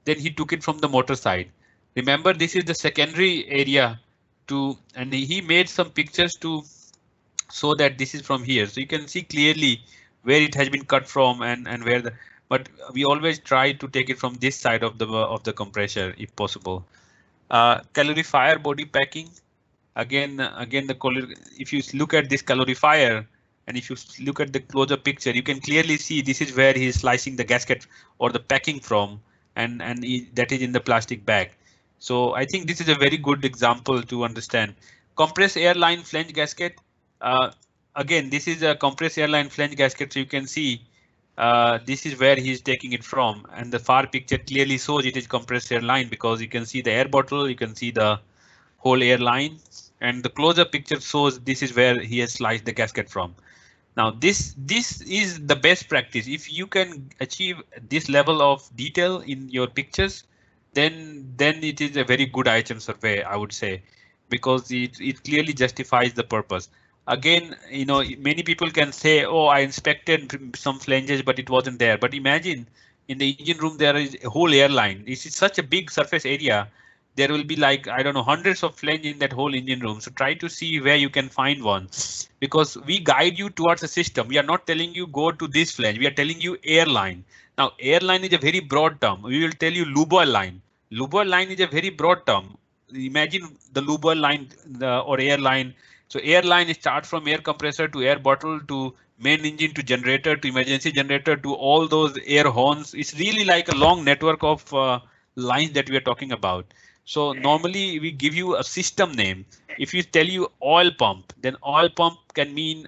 Then he took it from the motor side. Remember, this is the secondary area and he made some pictures to show that this is from here. So you can see clearly where it has been cut from and where but we always try to take it from this side of the compressor if possible. Calorifier body packing. Again, if you look at this calorifier and if you look at the closer picture, you can clearly see this is where he is slicing the gasket or the packing from, and that is in the plastic bag. So I think this is a very good example to understand. Compressed airline flange gasket. Again, this is a compressed airline flange gasket, so you can see this is where he is taking it from, and the far picture clearly shows it is compressed airline because you can see the air bottle, you can see the whole airline, and the closer picture shows this is where he has sliced the gasket from. Now this is the best practice. If you can achieve this level of detail in your pictures, then it is a very good IHM survey, I would say, because it clearly justifies the purpose. Again, many people can say, oh, I inspected some flanges, but it wasn't there. But imagine in the engine room, there is a whole airline. This is such a big surface area. There will be like, I don't know, hundreds of flanges in that whole engine room. So try to see where you can find one, because we guide you towards a system. We are not telling you go to this flange. We are telling you airline. Now, airline is a very broad term. We will tell you lube oil line. Lube oil line is a very broad term. Imagine the lube oil line or airline. So airline starts from air compressor to air bottle to main engine to generator to emergency generator to all those air horns. It's really like a long network of lines that we are talking about. So normally we give you a system name. If you tell you oil pump, then oil pump can mean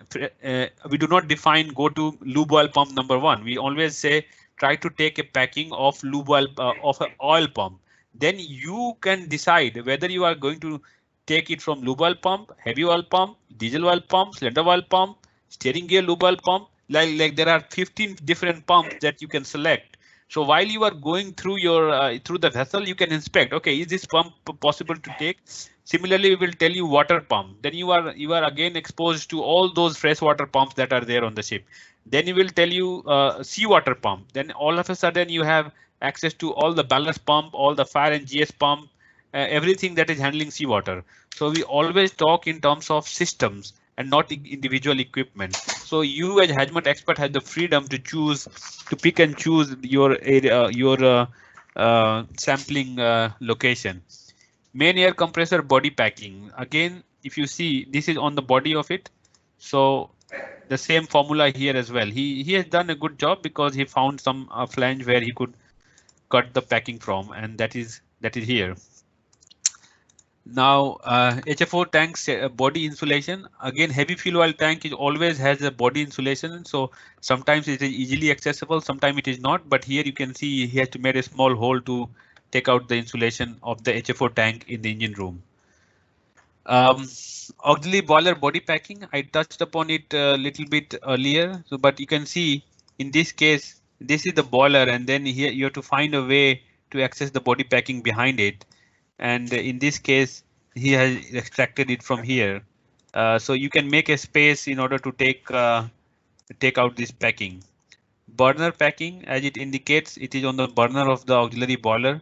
we do not define go to lube oil pump number one. We always say try to take a packing of lube oil of an oil pump. Then you can decide whether you are going to take it from lube oil pump, heavy oil pump, diesel oil pump, cylinder oil pump, steering gear lube oil pump. Like there are 15 different pumps that you can select. So while you are going through your through the vessel, you can inspect. Okay, is this pump possible to take? Similarly, we will tell you water pump. Then you are again exposed to all those freshwater pumps that are there on the ship. Then we will tell you seawater pump. Then all of a sudden you have access to all the ballast pump, all the fire and GS pump, everything that is handling seawater. So we always talk in terms of systems and not individual equipment. So you as Hajmat expert have the freedom to choose, to pick and choose your area, your sampling location. Main air compressor body packing. Again, if you see, this is on the body of it. So the same formula here as well. He has done a good job because he found some flange where he could cut the packing from, and that is here. Now HFO tanks body insulation. Again, heavy fuel oil tank is always has a body insulation, so sometimes it is easily accessible, sometimes it is not. But here you can see he has to make a small hole to take out the insulation of the HFO tank in the engine room. Auxiliary boiler body packing, I touched upon it a little bit earlier. So, but you can see in this case, this is the boiler, and then here you have to find a way to access the body packing behind it. And in this case, he has extracted it from here. So you can make a space in order to take out this packing. Burner packing, as it indicates, it is on the burner of the auxiliary boiler.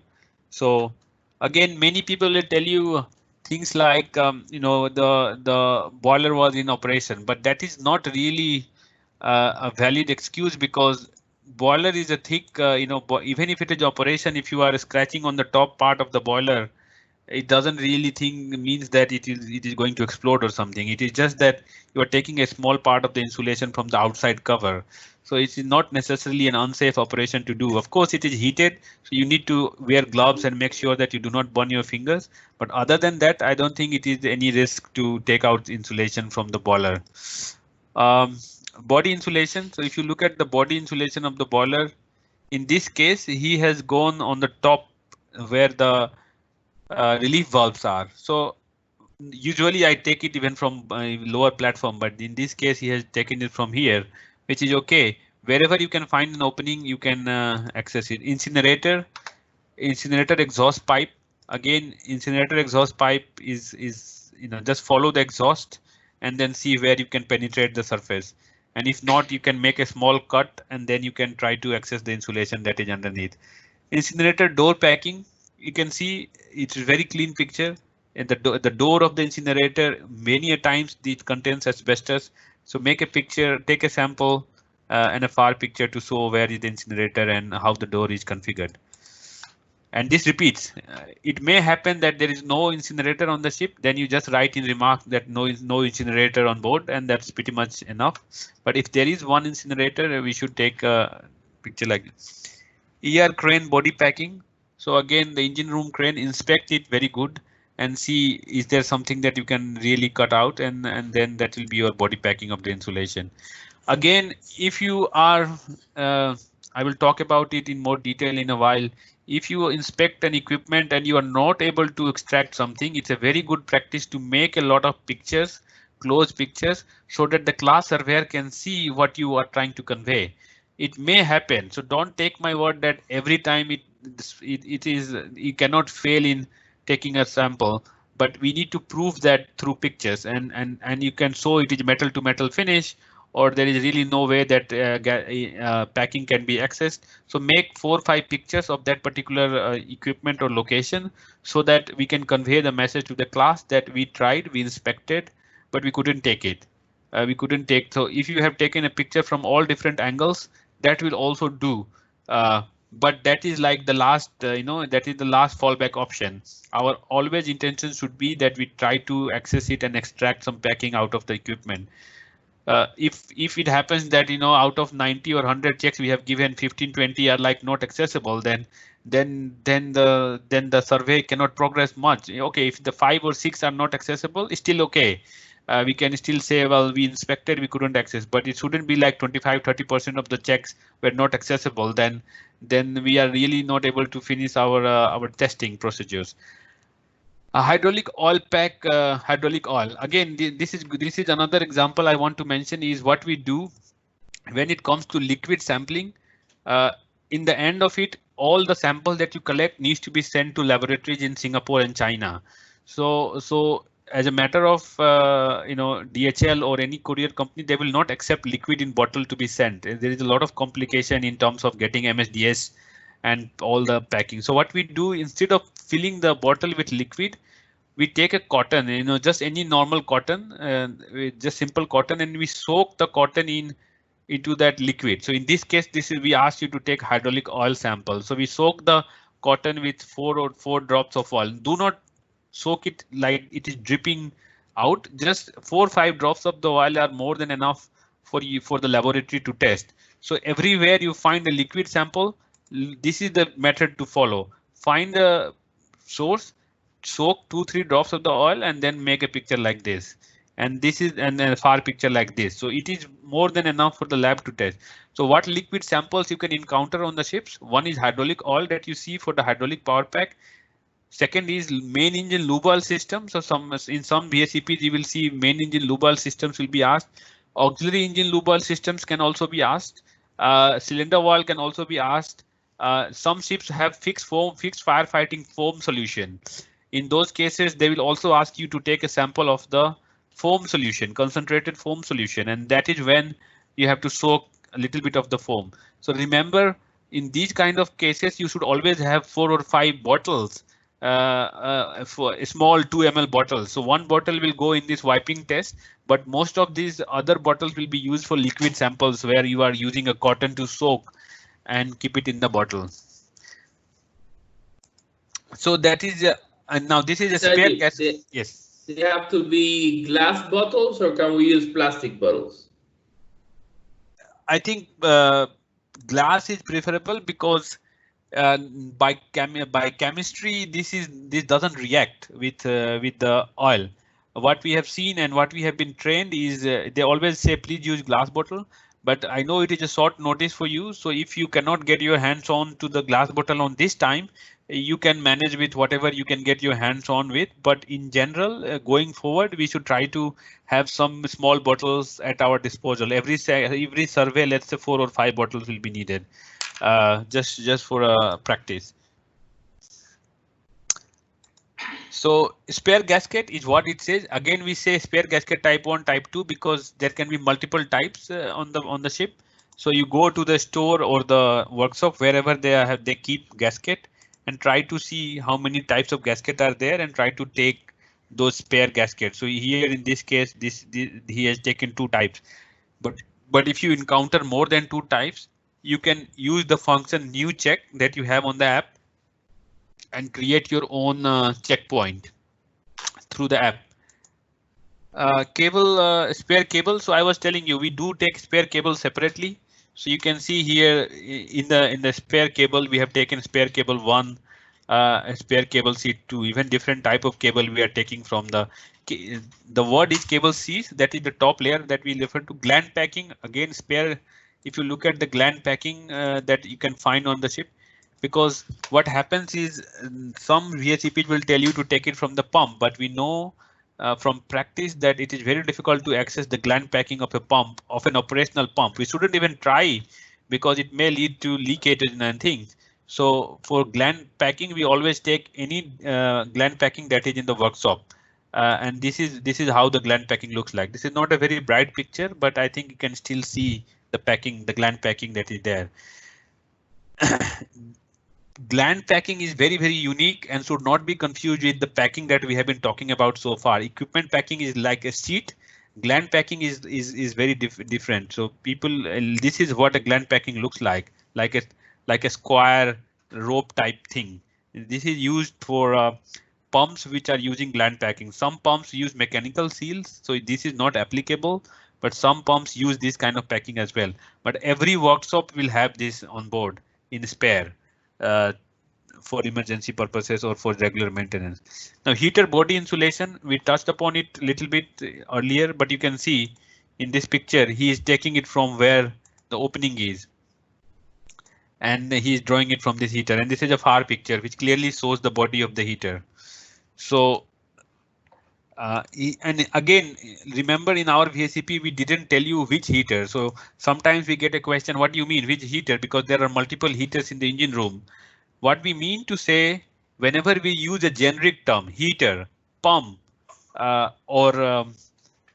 So again, many people will tell you things like, the boiler was in operation, but that is not really a valid excuse, because boiler is a thick, even if it is operation, if you are scratching on the top part of the boiler, it doesn't really means that it is going to explode or something. It is just that you are taking a small part of the insulation from the outside cover. So it's not necessarily an unsafe operation to do. Of course, it is heated, so you need to wear gloves and make sure that you do not burn your fingers. But other than that, I don't think it is any risk to take out insulation from the boiler. Um, Body insulation. So if you look at the body insulation of the boiler, in this case, he has gone on the top where the relief valves are. So usually I take it even from lower platform, but in this case he has taken it from here, which is okay. Wherever you can find an opening, you can access it. Incinerator exhaust pipe. Again, incinerator exhaust pipe is just follow the exhaust and then see where you can penetrate the surface. And if not, you can make a small cut and then you can try to access the insulation that is underneath. Incinerator door packing, you can see it's a very clean picture. And the door of the incinerator, many a times it contains asbestos. So make a picture, take a sample and a FAR picture to show where is the incinerator and how the door is configured. And this repeats. It may happen that there is no incinerator on the ship, then you just write in remarks that no incinerator on board, and that's pretty much enough. But if there is one incinerator, we should take a picture like this. ER crane body packing. So again, the engine room crane, inspect it very good and see is there something that you can really cut out, and then that will be your body packing of the insulation. Again, if you are, I will talk about it in more detail in a while. If you inspect an equipment and you are not able to extract something, it's a very good practice to make a lot of pictures, close pictures, so that the class surveyor can see what you are trying to convey. It may happen, so don't take my word that every time it is, you cannot fail in taking a sample, but we need to prove that through pictures, and you can show it is metal to metal finish, or there is really no way that packing can be accessed. So make 4 or 5 pictures of that particular equipment or location so that we can convey the message to the class that we tried, we inspected, but we couldn't take it. So if you have taken a picture from all different angles, that will also do. But that is like the last, that is the last fallback option. Our always intention should be that we try to access it and extract some packing out of the equipment. If it happens that out of 90 or 100 checks we have given 15-20 are like not accessible, then the survey cannot progress much. Okay, if the 5 or 6 are not accessible, it's still okay. We can still say, well, we inspected, we couldn't access, but it shouldn't be like 25-30% of the checks were not accessible. Then we are really not able to finish our testing procedures. A hydraulic oil pack, hydraulic oil. Again, this is another example I want to mention is what we do when it comes to liquid sampling. In the end of it, all the samples that you collect needs to be sent to laboratories in Singapore and China. So as a matter of DHL or any courier company, they will not accept liquid in bottle to be sent. There is a lot of complication in terms of getting MSDS and all the packing. So what we do, instead of filling the bottle with liquid, we take a cotton, just any normal cotton, just simple cotton, and we soak the cotton into that liquid. So in this case, we ask you to take hydraulic oil sample. So we soak the cotton with 4 drops of oil. Do not soak it like it is dripping out. Just 4 or 5 drops of the oil are more than enough for the laboratory to test. So everywhere you find a liquid sample, this is the method to follow. Find the source, soak 2-3 drops of the oil, and then make a picture like this. And this is a FAR picture like this. So it is more than enough for the lab to test. So what liquid samples you can encounter on the ships? One is hydraulic oil that you see for the hydraulic power pack. Second is main engine lube oil system. So in some BSEPs you will see main engine lube oil systems will be asked. Auxiliary engine lube oil systems can also be asked. Cylinder oil can also be asked. Some ships have fixed firefighting foam solution. In those cases, they will also ask you to take a sample of the foam solution, concentrated foam solution, and that is when you have to soak a little bit of the foam. So remember, in these kind of cases, you should always have 4 or 5 bottles, for a small 2 ml bottle. So one bottle will go in this wiping test, but most of these other bottles will be used for liquid samples where you are using a cotton to soak and keep it in the bottle. So that is And now this is a spare gasket. Yes. They have to be glass bottles, or can we use plastic bottles? I think glass is preferable because by chemistry this doesn't react with the oil. What we have seen and what we have been trained is they always say please use glass bottle, but I know it is a short notice for you, so if you cannot get your hands on to the glass bottle on this time, you can manage with whatever you can get your hands on with. But in general, going forward, we should try to have some small bottles at our disposal. Every survey, let's say 4 or 5 bottles will be needed, just for practice. So spare gasket is what it says. Again, we say spare gasket type 1, type 2 because there can be multiple types on the ship. So you go to the store or the workshop wherever they keep gasket and try to see how many types of gasket are there and try to take those spare gaskets. So here in this case, he has taken 2 types, but if you encounter more than 2 types, you can use the function new check that you have on the app and create your own checkpoint through the app. Spare cable. So I was telling you, we do take spare cable separately. So you can see here in the spare cable, we have taken spare cable 1, spare cable C2, even different type of cable we are taking from the word is cable C. That is the top layer that we refer to. Gland packing, again spare. If you look at the gland packing that you can find on the ship, because what happens is some VSCPs will tell you to take it from the pump, but we know from practice that it is very difficult to access the gland packing of a pump, of an operational pump. We shouldn't even try because it may lead to leakages and things. So for gland packing, we always take any gland packing that is in the workshop. And this is how the gland packing looks like. This is not a very bright picture, but I think you can still see the packing, the gland packing that is there. Gland packing is very, very unique and should not be confused with the packing that we have been talking about so far. Equipment packing is like a sheet. Gland packing is very different. So people, this is what a gland packing looks like a square rope type thing. This is used for pumps which are using gland packing. Some pumps use mechanical seals, so this is not applicable, but some pumps use this kind of packing as well. But every workshop will have this on board in spare. For emergency purposes or for regular maintenance. Now heater body insulation, we touched upon it a little bit earlier, but you can see in this picture he is taking it from where the opening is and he is drawing it from this heater, and this is a far picture which clearly shows the body of the heater. So and again, remember in our VSCP we didn't tell you which heater. So sometimes we get a question, what do you mean which heater, because there are multiple heaters in the engine room. What we mean to say, whenever we use a generic term, heater, pump, well,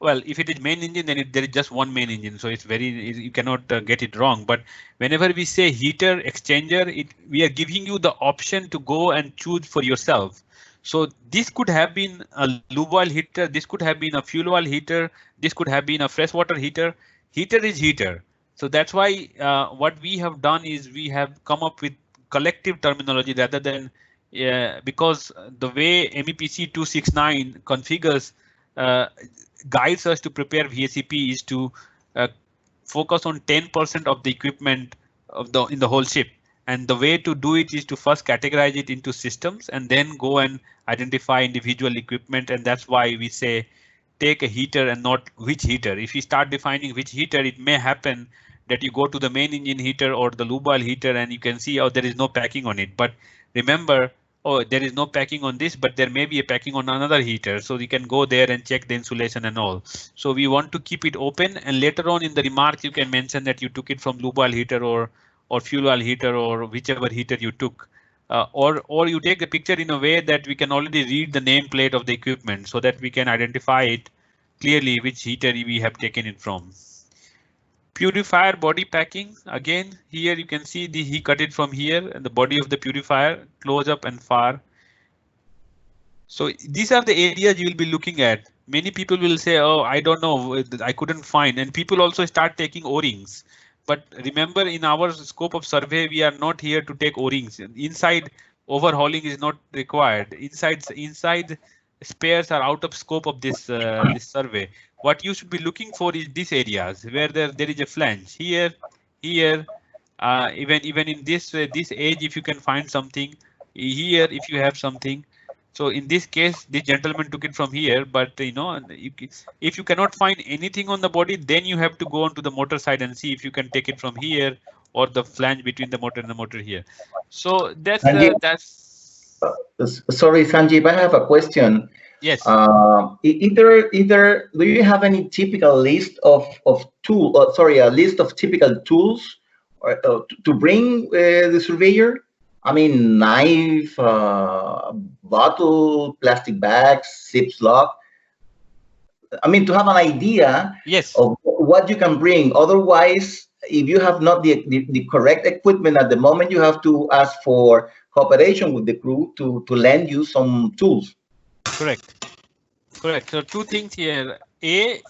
if it is main engine, then there is just one main engine, so it's you cannot get it wrong. But whenever we say heater, exchanger, we are giving you the option to go and choose for yourself. So this could have been a lube oil heater, this could have been a fuel oil heater, this could have been a freshwater heater. Heater is heater. So that's why what we have done is we have come up with collective terminology rather than because the way MEPC 269 configures guides us to prepare VSCP is to focus on 10% of the equipment in the whole ship. And the way to do it is to first categorize it into systems and then go and identify individual equipment. And that's why we say take a heater and not which heater. If you start defining which heater, it may happen that you go to the main engine heater or the lube oil heater and you can see, oh, there is no packing on it. But remember, oh, there is no packing on this, but there may be a packing on another heater. So you can go there and check the insulation and all. So we want to keep it open, and later on in the remarks, you can mention that you took it from lube oil heater or fuel oil heater or whichever heater you took. Or you take the picture in a way that we can already read the nameplate of the equipment so that we can identify it clearly which heater we have taken it from. Purifier body packing, again here you can see he cut it from here and the body of the purifier, close up and far. So these are the areas you will be looking at. Many people will say, oh, I don't know, I couldn't find, and people also start taking O-rings. But remember, in our scope of survey, we are not here to take O-rings. Inside overhauling is not required. Inside spares are out of scope of this survey. What you should be looking for is these areas where there is a flange here, even in this age, if you can find something here, if you have something. So in this case, this gentleman took it from here, but if you cannot find anything on the body, then you have to go on to the motor side and see if you can take it from here or the flange between the motor and the motor here. So Sanjeev, that's sorry, Sanjeev, I have a question. yes. Either do you have any typical list of a list of typical tools to bring the surveyor? I mean, knife, bottle, plastic bags, zips lock. I mean, to have an idea Yes. of what you can bring. Otherwise, if you have not the correct equipment at the moment, you have to ask for cooperation with the crew to lend you some tools. Correct. Correct. So two things here. I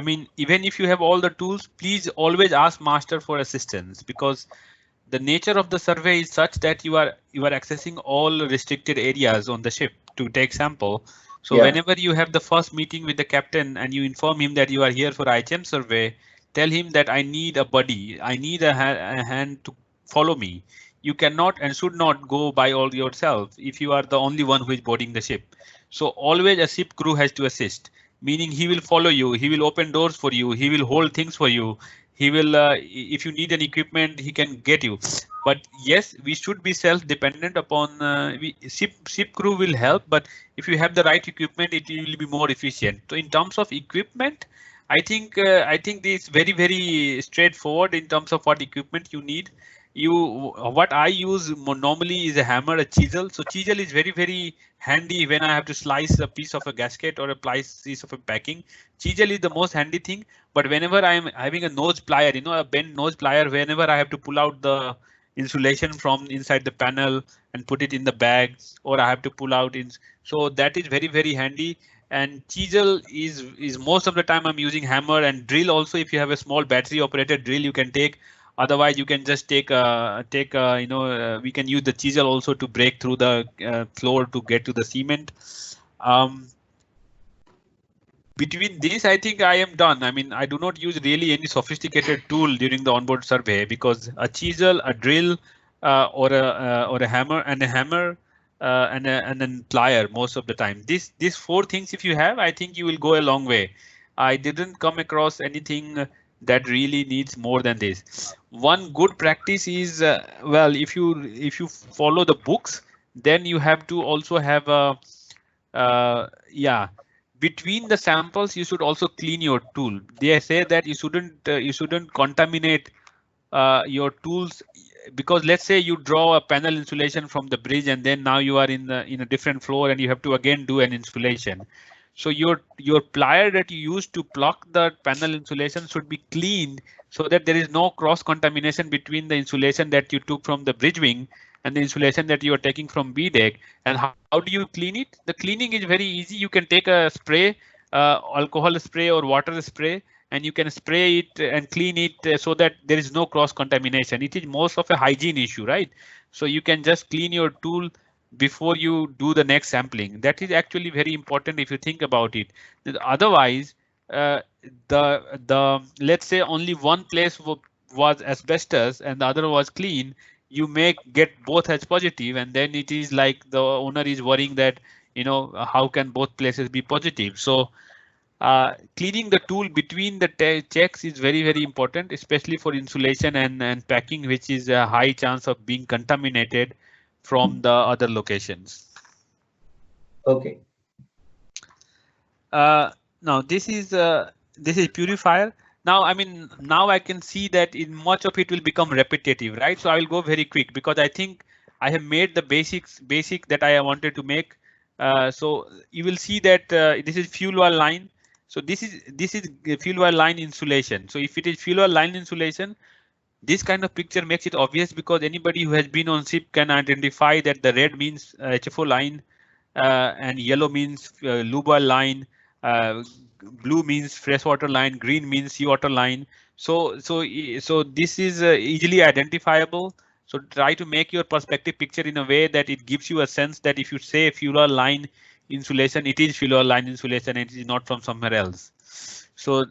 mean, even if you have all the tools, please always ask master for assistance, because the nature of the survey is such that you are accessing all restricted areas on the ship to take sample. So Yeah. whenever you have the first meeting with the captain and you inform him that you are here for IHM survey, tell him that I need a buddy, I need a hand to follow me. You cannot and should not go by all yourself if you are the only one who is boarding the ship. So always a ship crew has to assist, meaning he will follow you, he will open doors for you, he will hold things for you, he will if you need an equipment, he can get you. But yes, we should be self-dependent upon ship crew will help, but if you have the right equipment, it will be more efficient. So in terms of equipment, I think this is very straightforward in terms of what equipment you need. What I use normally is a hammer, a chisel. So chisel is very handy when I have to slice a piece of a gasket or a piece of a packing. Chisel is the most handy thing. But whenever I'm having a nose plier, a bent nose plier, whenever I have to pull out the insulation from inside the panel and put it in the bag, or I have to pull out in, so that is very handy. And chisel is most of the time I'm using hammer, and drill also. If you have a small battery operated drill, you can take. Otherwise, you can just we can use the chisel also to break through the floor to get to the cement. Between this, I think I am done. I mean, I do not use really any sophisticated tool during the onboard survey, because a chisel, a drill, or a hammer and then plier most of the time. These four things, if you have, I think you will go a long way. I didn't come across anything that really needs more than this. One good practice is well, if you follow the books, then you have to also have a between the samples you should also clean your tool. They say that you shouldn't contaminate your tools, because let's say you draw a panel insulation from the bridge and then now you are in a different floor and you have to again do an insulation. So your plier that you use to pluck the panel insulation should be cleaned, so that there is no cross contamination between the insulation that you took from the bridge wing and the insulation that you are taking from B deck. And how do you clean it? The cleaning is very easy. You can take a spray, alcohol spray or water spray, and you can spray it and clean it so that there is no cross contamination. It is most of a hygiene issue, right? So you can just clean your tool before you do the next sampling. That is actually very important if you think about it. Otherwise, let's say only one place was asbestos and the other was clean, you may get both as positive, and then it is like the owner is worrying that how can both places be positive. So cleaning the tool between the checks is very important, especially for insulation and packing, which is a high chance of being contaminated from the other locations. Okay. Now this is purifier. Now, I mean, now I can see that in much of it will become repetitive, right? So I will go very quick because I think I have made the basic that I wanted to make. So you will see that this is fuel oil line. So this is fuel oil line insulation. So if it is fuel oil line insulation, this kind of picture makes it obvious, because anybody who has been on ship can identify that the red means HFO line, and yellow means lube oil line, blue means freshwater line, green means seawater line. So this is easily identifiable. So try to make your perspective picture in a way that it gives you a sense that if you say fuel line insulation, it is fuel line insulation and it is not from somewhere else. So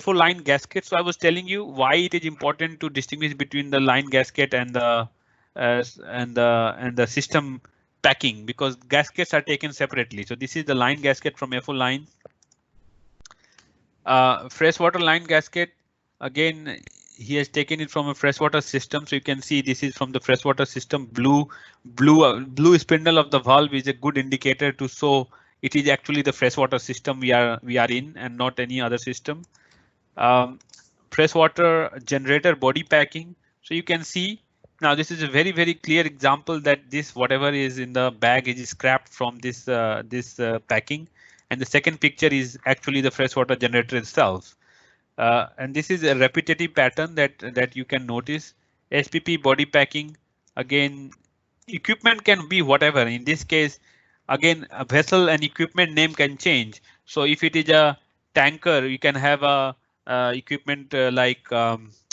FO line gasket. So I was telling you why it is important to distinguish between the line gasket and the system packing, because gaskets are taken separately. So this is the line gasket from FO line. Freshwater line gasket, again, he has taken it from a freshwater system. So you can see this is from the freshwater system. Blue spindle of the valve is a good indicator to show it is actually the freshwater system we are in and not any other system. Freshwater generator body packing. So you can see now this is a very, very clear example that this whatever is in the bag is scrapped from this packing. And the second picture is actually the freshwater generator itself. And this is a repetitive pattern that you can notice. SPP body packing, again, equipment can be whatever. In this case, again, a vessel and equipment name can change. So if it is a tanker, you can have a equipment like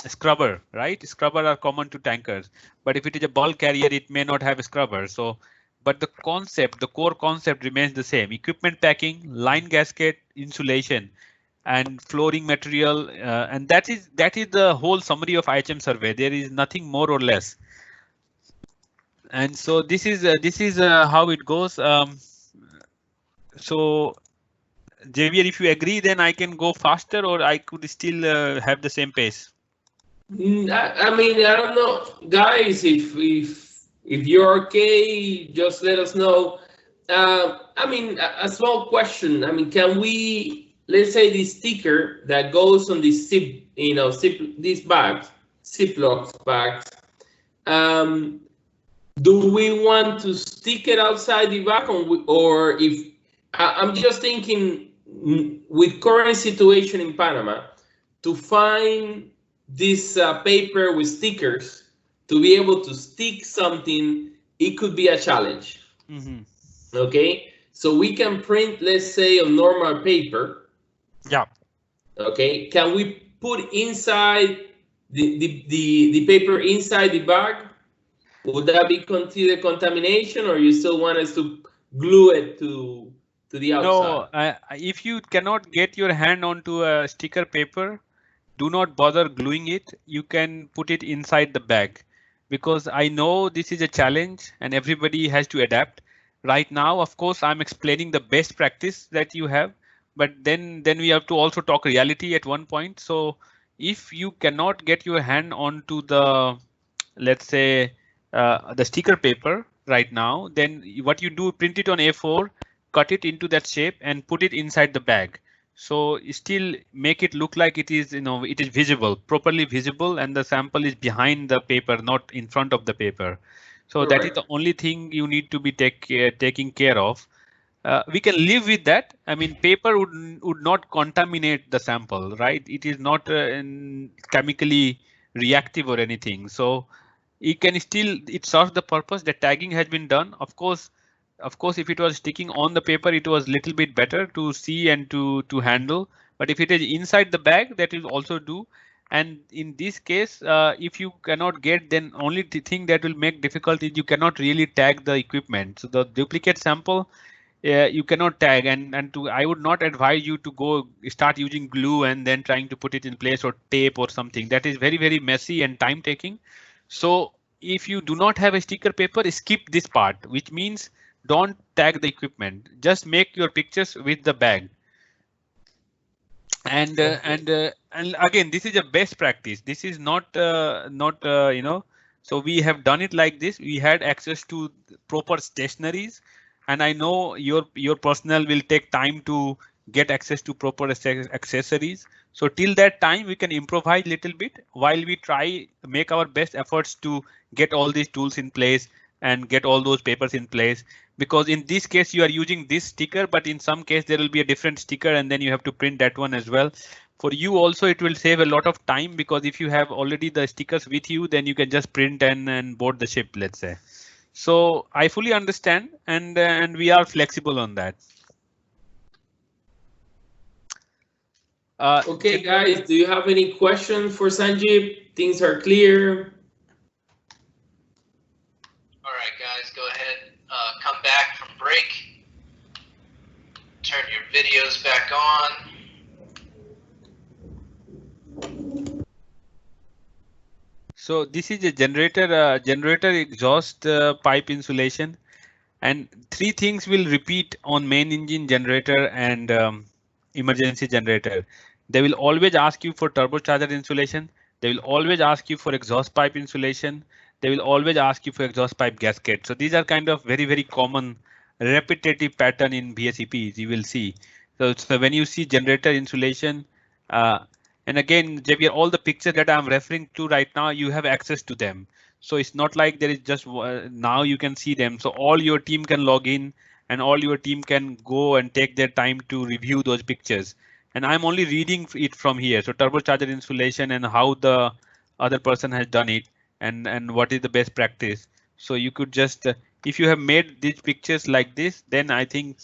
scrubber, right? Scrubber are common to tankers. But if it is a bulk carrier, it may not have a scrubber. So, but the concept, the core concept remains the same. Equipment packing, line gasket, insulation, and flooring material, and that is the whole summary of IHM survey. There is nothing more or less. And so this is how it goes. So Javier, if you agree, then I can go faster, or I could still have the same pace. I mean, I don't know, guys. If you're okay, just let us know. I mean, a small question. I mean, can we, let's say, the sticker that goes on the zip, these bags, Ziploc bags. Do we want to stick it outside the bag, or if I'm just thinking with current situation in Panama, to find this paper with stickers to be able to stick something, it could be a challenge. Okay, so we can print, let's say, on normal paper. Yeah. Okay, can we put inside the paper inside the bag? Would that be considered contamination, or you still want us to glue it to the outside? No, if you cannot get your hand onto a sticker paper, do not bother gluing it. You can put it inside the bag, because I know this is a challenge and everybody has to adapt. Right now, of course, I'm explaining the best practice that you have, but then we have to also talk reality at one point. So if you cannot get your hand onto the, let's say, the sticker paper right now, then what you do, print it on A4, cut it into that shape and put it inside the bag. So still make it look like it is, it is visible, properly visible, and the sample is behind the paper, not in front of the paper. So Correct. That is the only thing you need to be taking care of. We can live with that. I mean, paper would not contaminate the sample, right? It is not chemically reactive or anything. So it can still, it serves the purpose. The tagging has been done. Of course, if it was sticking on the paper, it was a little bit better to see and to handle. But if it is inside the bag, that will also do. And in this case, if you cannot get, then only the thing that will make difficult is you cannot really tag the equipment. So the duplicate sample, you cannot tag, and I would not advise you to go start using glue and then trying to put it in place, or tape or something. That is very, very messy and time taking. So if you do not have a sticker paper, skip this part, which means don't tag the equipment. Just make your pictures with the bag. And again, this is a best practice. This is not so we have done it like this. We had access to proper stationaries, and I know your personnel will take time to get access to proper accessories. So till that time, we can improvise a little bit while we try make our best efforts to get all these tools in place and get all those papers in place. Because in this case, you are using this sticker, but in some case there will be a different sticker, and then you have to print that one as well. For you also, it will save a lot of time, because if you have already the stickers with you, then you can just print and board the ship, let's say. So I fully understand, and we are flexible on that. Okay, guys, do you have any questions for Sanjeev? Things are clear. video's back on. So this is a generator exhaust pipe insulation, and three things will repeat on main engine, generator, and emergency generator. They will always ask you for turbocharger insulation. They will always ask you for exhaust pipe insulation. They will always ask you for exhaust pipe gasket. So these are kind of very common repetitive pattern in BSEPs you will see. So when you see generator insulation, and again, Javier, all the pictures that I'm referring to right now, you have access to them. So it's not like there is just now you can see them. So all your team can log in and all your team can go and take their time to review those pictures. And I'm only reading it from here. So turbocharger insulation and how the other person has done it and what is the best practice. So you could just, if you have made these pictures like this, then I think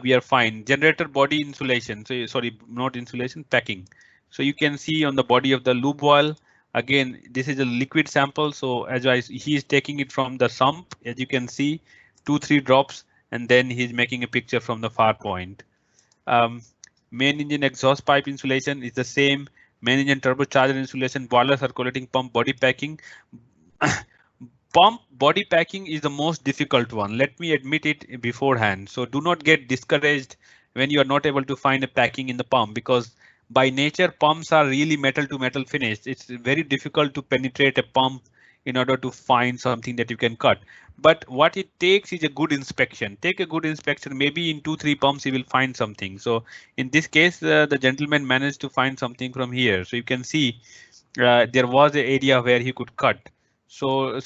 we are fine. Generator body insulation. So sorry, not insulation, packing. So you can see on the body of the lube oil. Again, this is a liquid sample. So he is taking it from the sump, as you can see, 2-3 drops, and then he's making a picture from the far point. Main engine exhaust pipe insulation is the same. Main engine turbocharger insulation, boiler circulating pump body packing. Pump body packing is the most difficult one. Let me admit it beforehand. So do not get discouraged when you are not able to find a packing in the pump, because by nature pumps are really metal to metal finished. It's very difficult to penetrate a pump in order to find something that you can cut. But what it takes is a good inspection. Take a good inspection. Maybe in 2-3 pumps you will find something. So in this case, the gentleman managed to find something from here. So you can see there was an area where he could cut. So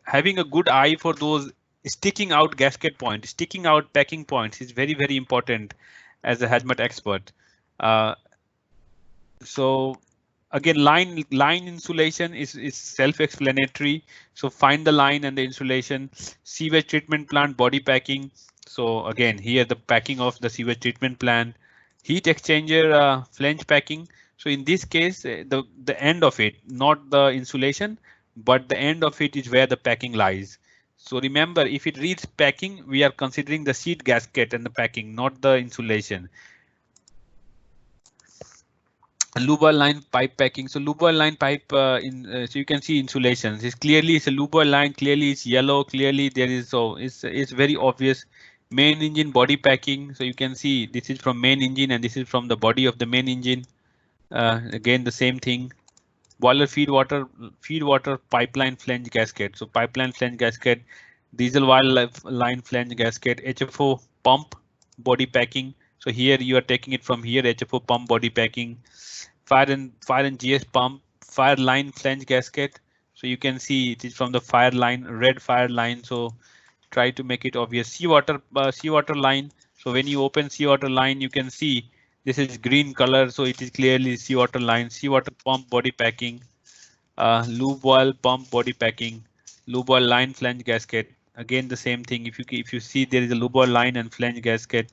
having a good eye for those sticking out gasket points, sticking out packing points is very important as a hazmat expert. So again, line insulation is self-explanatory. So find the line and the insulation. Sewage treatment plant body packing. So again, here the packing of the sewage treatment plant. Heat exchanger flange packing. So in this case, the end of it, not the insulation, but the end of it is where the packing lies. So remember, if it reads packing, we are considering the seat gasket and the packing, not the insulation. Lube oil line pipe packing. So lube oil line pipe so you can see insulations. It's clearly it's a lube oil line. Clearly it's yellow. Clearly there is, so it's very obvious. Main engine body packing. So you can see this is from main engine and this is from the body of the main engine. Again the same thing. Boiler feed water pipeline flange gasket. So pipeline flange gasket, diesel oil line flange gasket, HFO pump body packing. So here you are taking it from here, HFO pump body packing, fire and GS pump, fire line flange gasket. So you can see it is from the fire line, red fire line. So try to make it obvious. Seawater line. So when you open seawater line, you can see this is green color, so it is clearly seawater line. Seawater pump body packing, lube oil pump body packing, lube oil line flange gasket. Again the same thing. If you see there is a lube oil line and flange gasket.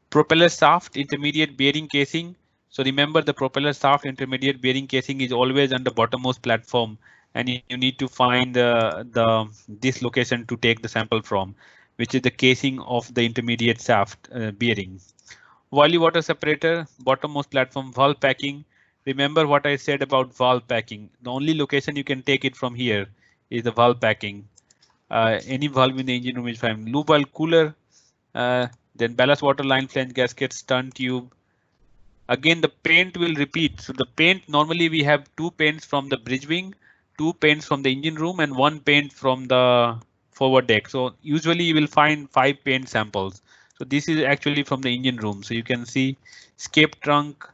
Propeller shaft intermediate bearing casing. So remember the propeller shaft intermediate bearing casing is always on the bottommost platform, and you need to find this location to take the sample from, which is the casing of the intermediate shaft bearing. Volley water separator, bottommost platform, valve packing. Remember what I said about valve packing. The only location you can take it from here is the valve packing. Any valve in the engine room is fine. Lube oil cooler, then ballast water line flange gasket, stun tube. Again, the paint will repeat. So the paint, normally we have 2 paints from the bridge wing, 2 paints from the engine room, and 1 paint from the forward deck. So usually you will find 5 paint samples. So this is actually from the engine room. So you can see scape trunk,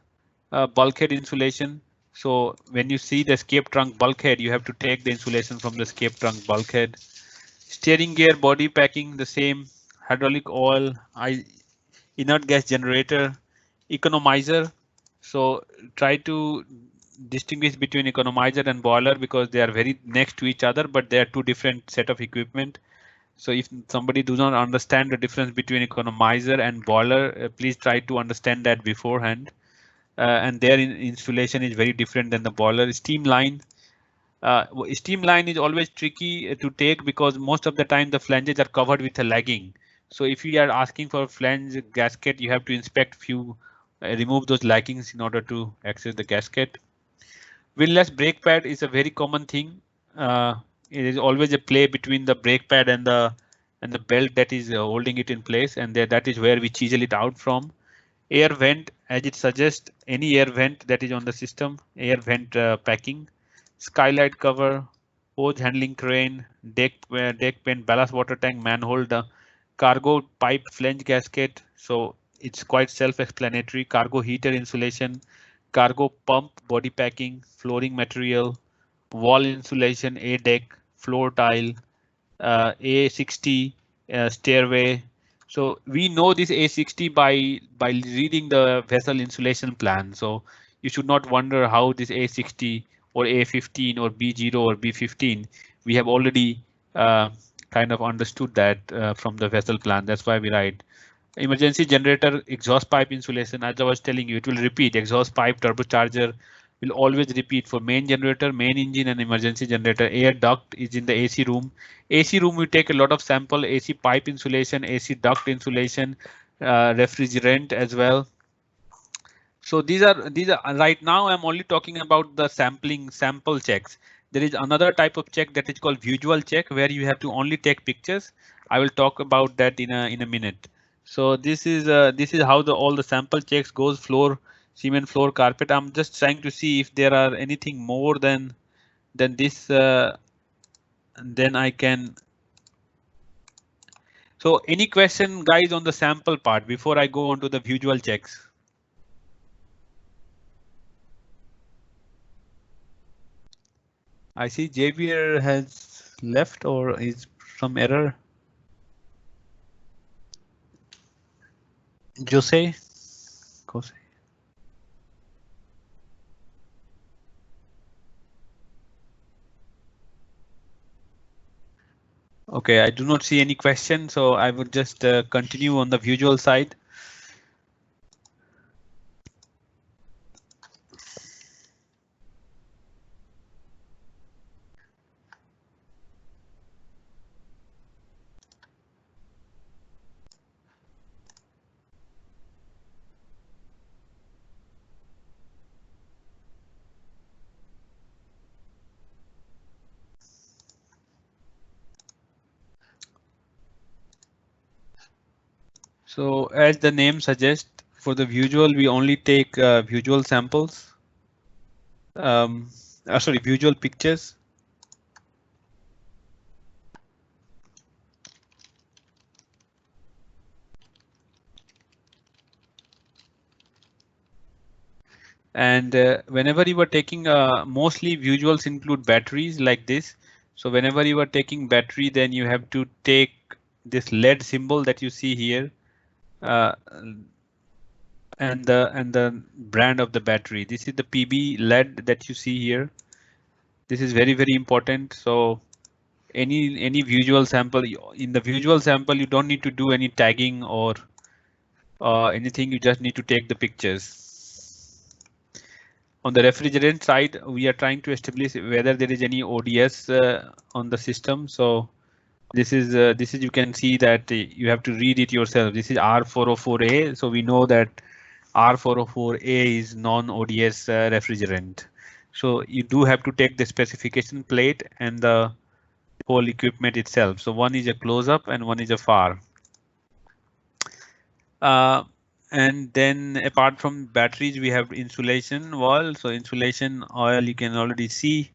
bulkhead insulation. So when you see the scape trunk bulkhead, you have to take the insulation from the scape trunk bulkhead. Steering gear body packing, the same. Hydraulic oil, inert gas generator, economizer. So try to distinguish between economizer and boiler because they are very next to each other, but they are 2 different set of equipment. So if somebody does not understand the difference between economizer and boiler, please try to understand that beforehand. And their installation is very different than the boiler. Steam line. Steam line is always tricky to take because most of the time the flanges are covered with a lagging. So if you are asking for flange gasket, you have to inspect few, remove those lackings in order to access the gasket. Windlass brake pad is a very common thing. It is always a play between the brake pad and the belt that is holding it in place, and that is where we chisel it out from. Air vent, as it suggests, any air vent that is on the system, air vent packing, skylight cover, hose handling crane, deck pen, ballast water tank, manhole, the cargo pipe flange gasket. So it's quite self-explanatory. Cargo heater insulation, cargo pump body packing, flooring material, wall insulation, A deck, floor tile, A60 stairway. So we know this A60 by reading the vessel insulation plan. So you should not wonder how this A60 or A15 or B0 or B15. We have already kind of understood that from the vessel plan. That's why we write emergency generator exhaust pipe insulation. As I was telling you, it will repeat. Exhaust pipe turbocharger will always repeat for main generator, main engine, and emergency generator. Air duct is in the AC room. AC room we take a lot of sample, AC pipe insulation, AC duct insulation, refrigerant as well. So these are right now I'm only talking about the sample checks. There is another type of check that is called visual check, where you have to only take pictures. I will talk about that in a minute. So this is how all the sample checks goes. Floor, cement floor, carpet. I'm just trying to see if there are anything more than this. Then I can. So any question, guys, on the sample part before I go on to the visual checks? I see Javier has left, or is some error. Jose. Okay, I do not see any question, so I would just continue on the visual side. So as the name suggests, for the visual, we only take visual samples. Sorry, visual pictures. And whenever you are taking, mostly visuals include batteries like this. So whenever you are taking battery, then you have to take this LED symbol that you see here. And the brand of the battery. This is the PB LED that you see here. This is very important. So any visual sample, in the visual sample, you don't need to do any tagging or anything. You just need to take the pictures. On the refrigerant side, we are trying to establish whether there is any ODS on the system. So this is you can see that you have to read it yourself. This is R404A. So we know that R404A is non-ODS refrigerant. So you do have to take the specification plate and the whole equipment itself. So one is a close-up and one is a far. And then apart from batteries, we have insulation wall. So insulation oil, you can already see.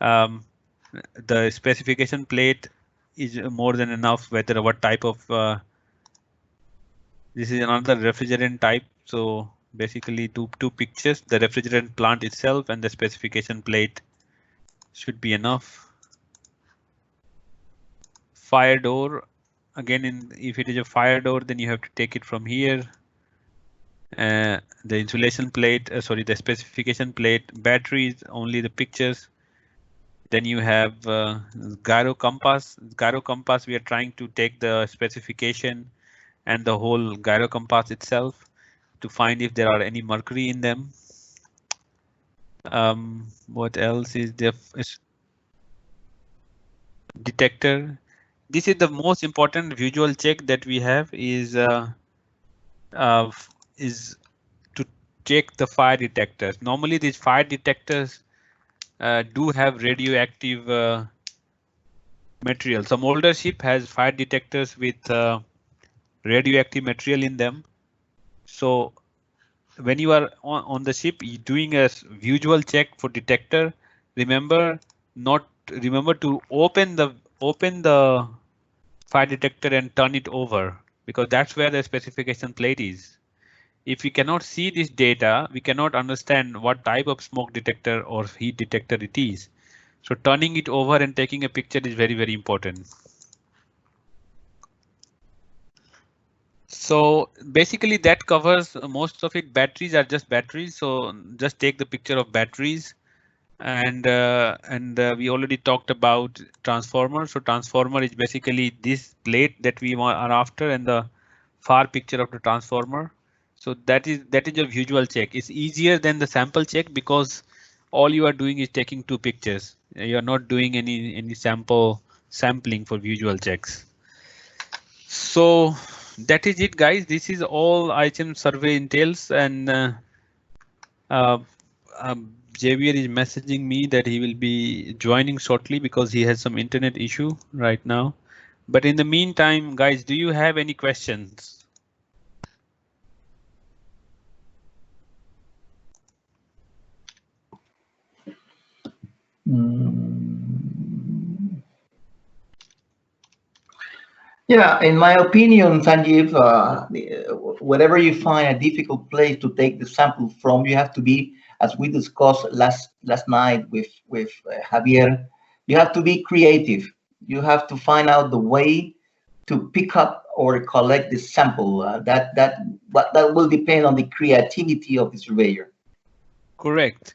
The specification plate is more than enough, whether what type of this is another refrigerant type. So basically two pictures, the refrigerant plant itself and the specification plate should be enough. Fire door, again, if it is a fire door, then you have to take it from here. The insulation plate, sorry, the specification plate, batteries, only the pictures. Then you have gyro compass. Gyro compass, we are trying to take the specification and the whole gyro compass itself to find if there are any mercury in them. What else is there? Detector. this is the most important visual check that we have is to check the fire detectors. Normally these fire detectors do have radioactive material. Some older ship has fire detectors with radioactive material in them. So when you are on the ship doing a visual check for detector, remember to open the fire detector and turn it over, because that's where the specification plate is. If we cannot see this data, we cannot understand what type of smoke detector or heat detector it is. So turning it over and taking a picture is very, very important. So basically that covers most of it. Batteries are just batteries. So just take the picture of batteries. And we already talked about transformer. So transformer is basically this plate that we are after, and the far picture of the transformer. So that is your visual check. It's easier than the sample check because all you are doing is taking two pictures. You are not doing any sampling for visual checks. So that is it, guys. This is all IHM survey entails, and Javier is messaging me that he will be joining shortly because he has some internet issue right now. But in the meantime, guys, do you have any questions? Yeah, in my opinion, Sanjeev, wherever you find a difficult place to take the sample from, you have to be, as we discussed last night with Javier, you have to be creative. You have to find out the way to pick up or collect the sample. That will depend on the creativity of the surveyor. Correct.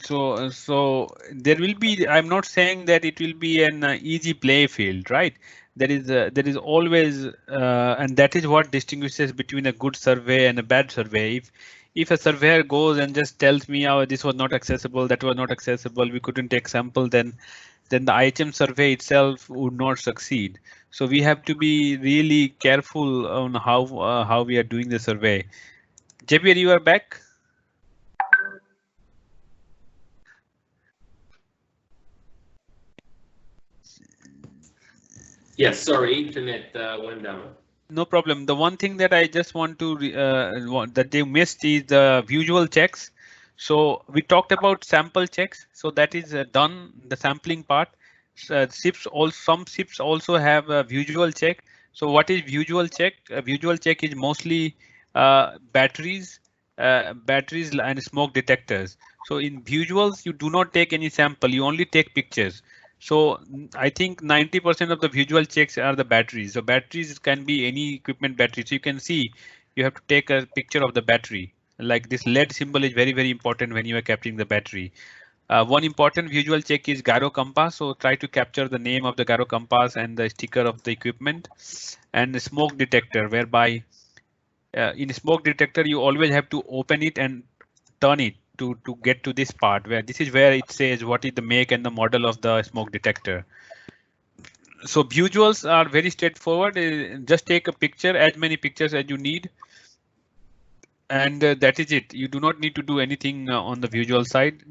So there will be. I'm not saying that it will be an easy play field, right? There is always, and that is what distinguishes between a good survey and a bad survey. If a surveyor goes and just tells me, "Oh, this was not accessible, that was not accessible, we couldn't take sample," then the IHM survey itself would not succeed. So we have to be really careful on how we are doing the survey. JP, you are back. Yes, sorry, internet went down. No problem. The one thing that I just want to that they missed is the visual checks. So we talked about sample checks. So that is done, the sampling part. Some ships also have a visual check. So what is visual check? A visual check is mostly batteries and smoke detectors. So in visuals, you do not take any sample. You only take pictures. So I think 90% of the visual checks are the batteries. So batteries can be any equipment battery. So you can see you have to take a picture of the battery. Like this LED symbol is very, very important when you are capturing the battery. One important visual check is gyro compass. So try to capture the name of the gyro compass and the sticker of the equipment, and the smoke detector, whereby in smoke detector you always have to open it and turn it to get to this part where this is where it says what is the make and the model of the smoke detector. So visuals are very straightforward. Just take a picture, as many pictures as you need, and that is it. You do not need to do anything on the visual side.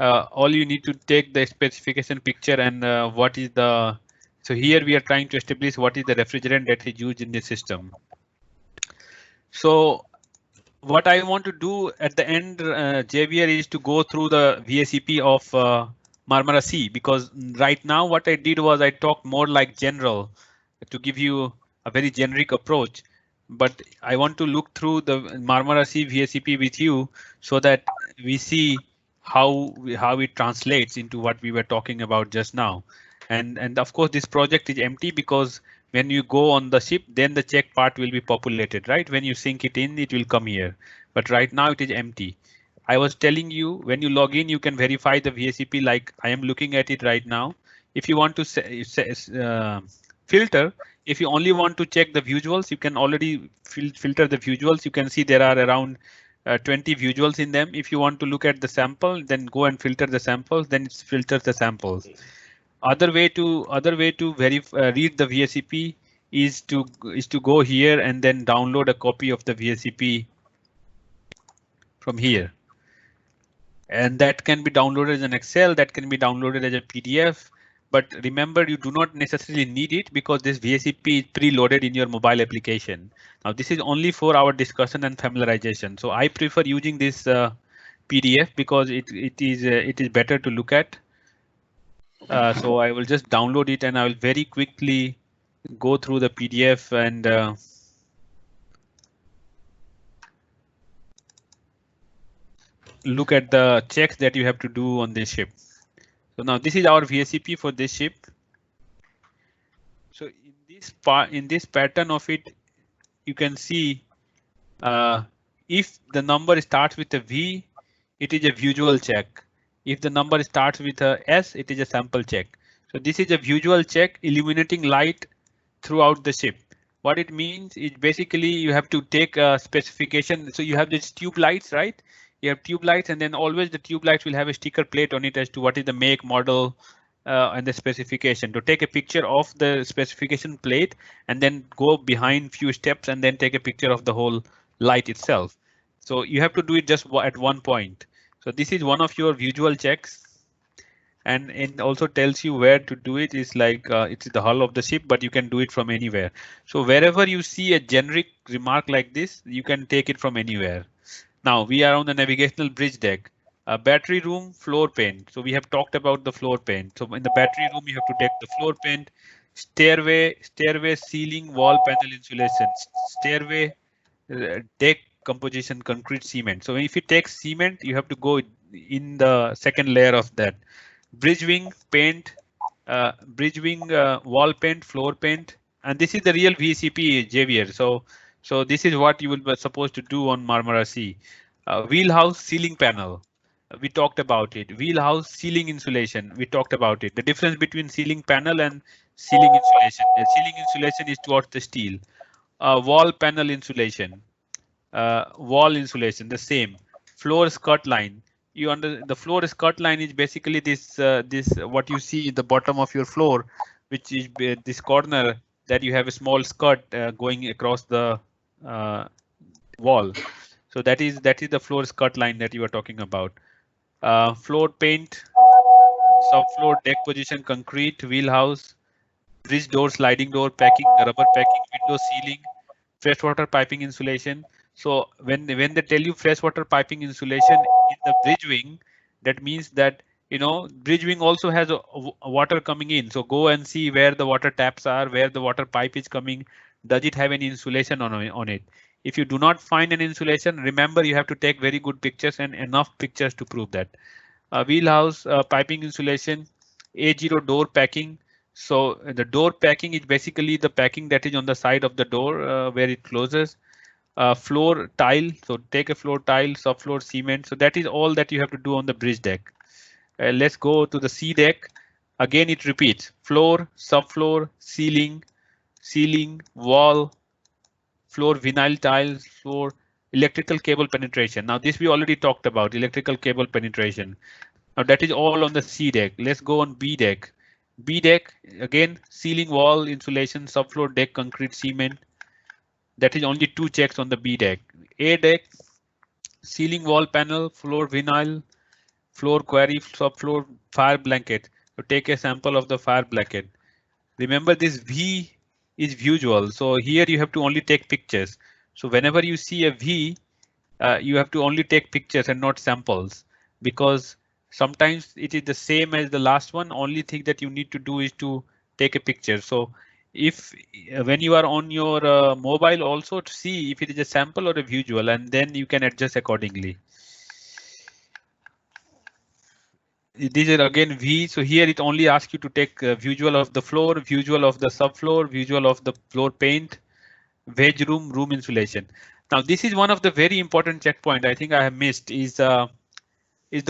All you need to take the specification picture and what is the. So here we are trying to establish what is the refrigerant that is used in the system. So what I want to do at the end, Javier, is to go through the VSEP of Marmara Sea, because right now what I did was I talked more like general to give you a very generic approach. But I want to look through the Marmara Sea VSEP with you so that we see how it translates into what we were talking about just now. And of course, this project is empty because when you go on the ship, then the check part will be populated, right? When you sink it in, it will come here. But right now it is empty. I was telling you when you log in, you can verify the VSEP like I am looking at it right now. If you want to filter, if you only want to check the visuals, you can already filter the visuals. You can see there are around 20 visuals in them. If you want to look at the sample, then go and filter the samples, then it filters the samples. Other way to read the VSEP is to go here and then download a copy of the VSEP from here. And that can be downloaded as an Excel, that can be downloaded as a PDF. But remember, you do not necessarily need it because this VSEP is preloaded in your mobile application. Now, this is only for our discussion and familiarization. So I prefer using this PDF because it is better to look at. So I will just download it and I will very quickly go through the PDF and look at the checks that you have to do on this ship. So now this is our VSEP for this ship. So in this pattern of it, you can see if the number starts with a V, it is a visual check. If the number starts with a S, it is a sample check. So this is a visual check illuminating light throughout the ship. What it means is basically you have to take a specification. So you have these tube lights, right? You have tube lights, and then always the tube lights will have a sticker plate on it as to what is the make, model, and the specification. To take a picture of the specification plate and then go behind few steps and then take a picture of the whole light itself. So you have to do it just at one point. So this is one of your visual checks. And it also tells you where to do it. Is like it's the hull of the ship, but you can do it from anywhere. So wherever you see a generic remark like this, you can take it from anywhere. Now we are on the navigational bridge deck, battery room, floor paint. So we have talked about the floor paint. So in the battery room, you have to take the floor paint, stairway, ceiling, wall panel insulation, stairway, deck composition, concrete, cement. So if you take cement, you have to go in the second layer of that. Bridge wing paint, wall paint, floor paint, and this is the real VCP, Javier. So this is what you will be supposed to do on Marmara Sea. Wheelhouse ceiling panel, we talked about it. Wheelhouse ceiling insulation, we talked about it. The difference between ceiling panel and ceiling insulation. The ceiling insulation is towards the steel. Wall panel insulation, wall insulation, the same. Floor skirt line. The floor skirt line is basically this what you see at the bottom of your floor, which is this corner that you have a small skirt going across the wall. So that is the floor skirt line that you are talking about. Floor paint, subfloor deck position, concrete, wheelhouse, bridge door, sliding door, packing, rubber packing, window sealing, freshwater piping insulation. So when they tell you freshwater piping insulation in the bridge wing, that means that bridge wing also has a water coming in. So go and see where the water taps are, where the water pipe is coming. Does it have any insulation on it? If you do not find an insulation, remember you have to take very good pictures and enough pictures to prove that. Wheelhouse piping insulation, A0 door packing. So the door packing is basically the packing that is on the side of the door where it closes. Floor tile, so take a floor tile, subfloor cement. So that is all that you have to do on the bridge deck. Let's go to the sea deck. Again, it repeats: floor, subfloor, ceiling, wall, floor vinyl tiles, floor, electrical cable penetration. Now this we already talked about, electrical cable penetration. Now that is all on the C deck. Let's go on B deck. B deck, again, ceiling, wall, insulation, subfloor deck, concrete, cement. That is only 2 checks on the B deck. A deck, ceiling, wall panel, floor vinyl, floor quarry, subfloor, fire blanket. So take a sample of the fire blanket. Remember this V is visual. So here you have to only take pictures. So whenever you see a V, you have to only take pictures and not samples, because sometimes it is the same as the last one. Only thing that you need to do is to take a picture. So if when you are on your mobile, also to see if it is a sample or a visual, and then you can adjust accordingly. These are again V. So here it only asks you to take a visual of the floor, visual of the subfloor, visual of the floor paint, wedge room, room insulation. Now this is one of the very important checkpoint I think I have missed is the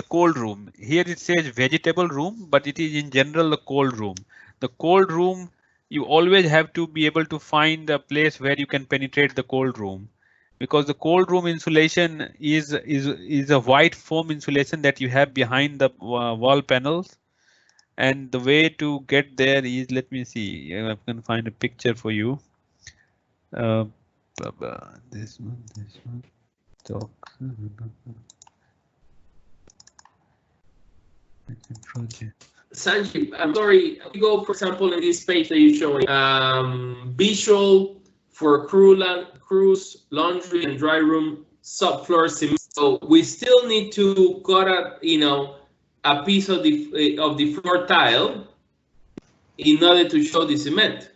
cold room. Here it says vegetable room, but it is in general the cold room. The cold room, you always have to be able to find a place where you can penetrate the cold room, because the cold room insulation is a white foam insulation that you have behind the wall panels, And the way to get there is, let me see, I can find a picture for you. This one, talk. Sanjeev, I'm sorry. We go, for example, in this page that you're showing, visual for cruise, laundry, and dry room subfloor cement. So we still need to cut a piece of the floor tile in order to show the cement.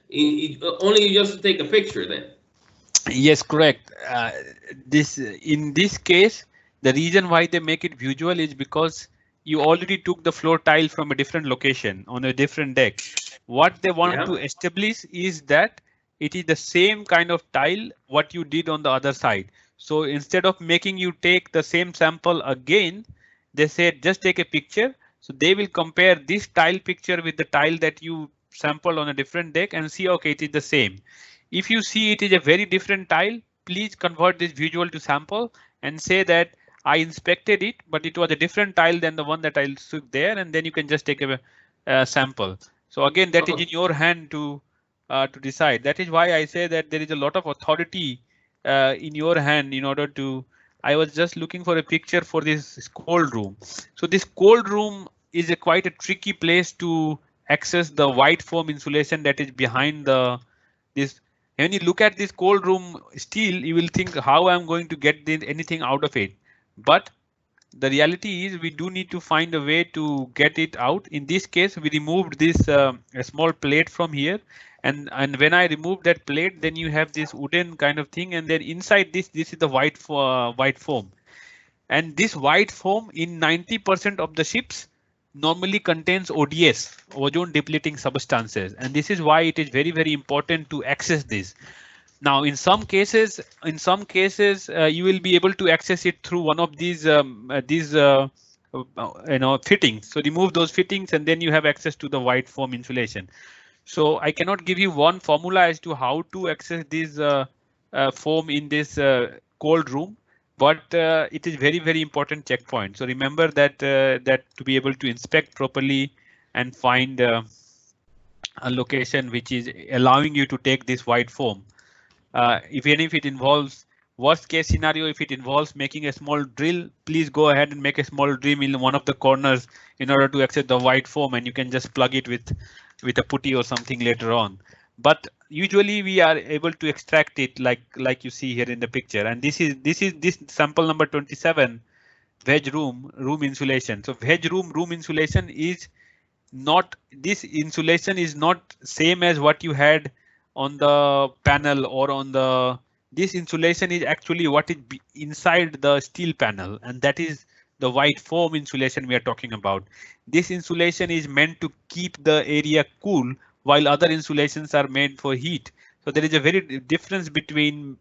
Only just to take a picture then. Yes, correct. In this case, the reason why they make it visual is because you already took the floor tile from a different location on a different deck. What they want to establish is that it is the same kind of tile what you did on the other side. So instead of making you take the same sample again, they said just take a picture. So they will compare this tile picture with the tile that you sampled on a different deck and see, okay, it is the same. If you see it is a very different tile, please convert this visual to sample and say that I inspected it, but it was a different tile than the one that I took there, and then you can just take a sample. So again, that is in your hand to decide. That is why I say that there is a lot of authority in your hand in order to. I was just looking for a picture for this cold room. So this cold room is a quite a tricky place to access the white foam insulation that is behind this. When you look at this cold room steel, you will think how I'm going to get anything out of it. But the reality is we do need to find a way to get it out. In this case, we removed this a small plate from here. And when I remove that plate, then you have this wooden kind of thing. And then inside this is the white foam. And this white foam in 90% of the ships normally contains ODS, ozone depleting substances. And this is why it is very, very important to access this. Now, in some cases, you will be able to access it through one of these fittings. So remove those fittings and then you have access to the white foam insulation. So I cannot give you one formula as to how to access this foam in this cold room. But it is very, very important checkpoint. So remember that that to be able to inspect properly and find a location which is allowing you to take this white foam. Even if it involves worst case scenario, if it involves making a small drill, please go ahead and make a small drill in one of the corners in order to access the white foam, and you can just plug it with a putty or something later on. But usually we are able to extract it like you see here in the picture. And this is sample number 27, wedge room insulation. So wedge room insulation is not, this insulation is not same as what you had on the panel or on the, this insulation is actually what is inside the steel panel, and that is the white foam insulation we are talking about. This insulation is meant to keep the area cool while other insulations are made for heat. So there is a very difference between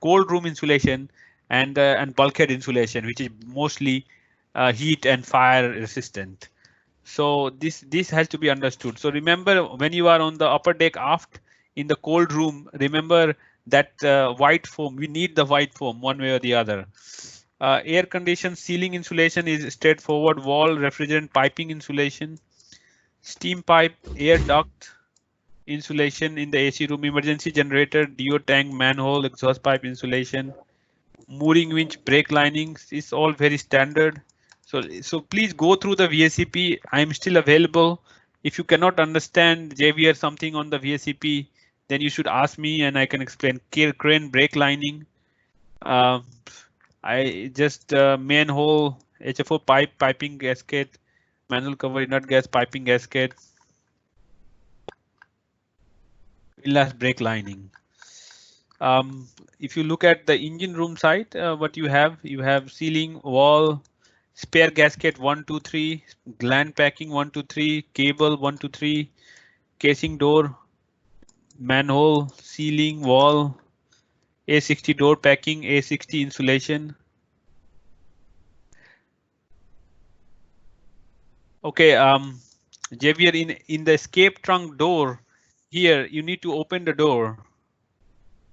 cold room insulation and bulkhead insulation, which is mostly heat and fire resistant. So this has to be understood. So remember, when you are on the upper deck aft in the cold room, remember that white foam, we need the white foam one way or the other. Air conditioned ceiling insulation is straightforward: wall, refrigerant piping insulation, steam pipe, air duct insulation in the AC room, emergency generator, DO tank, manhole, exhaust pipe insulation, mooring winch, brake linings is all very standard. So please go through the VSCP. I'm still available. If you cannot understand JVR something on the VSCP, then you should ask me and I can explain. Crane brake lining. I just manhole, HFO pipe, piping gasket, manhole cover, inert gas piping gasket, windlass brake lining. If you look at the engine room side, what you have ceiling, wall, spare gasket 1, 2, 3, gland packing 1, 2, 3, cable 1, 2, 3, casing door, manhole, ceiling, wall, A60 door packing, A60 insulation. Okay, Javier, in the escape trunk door here, you need to open the door.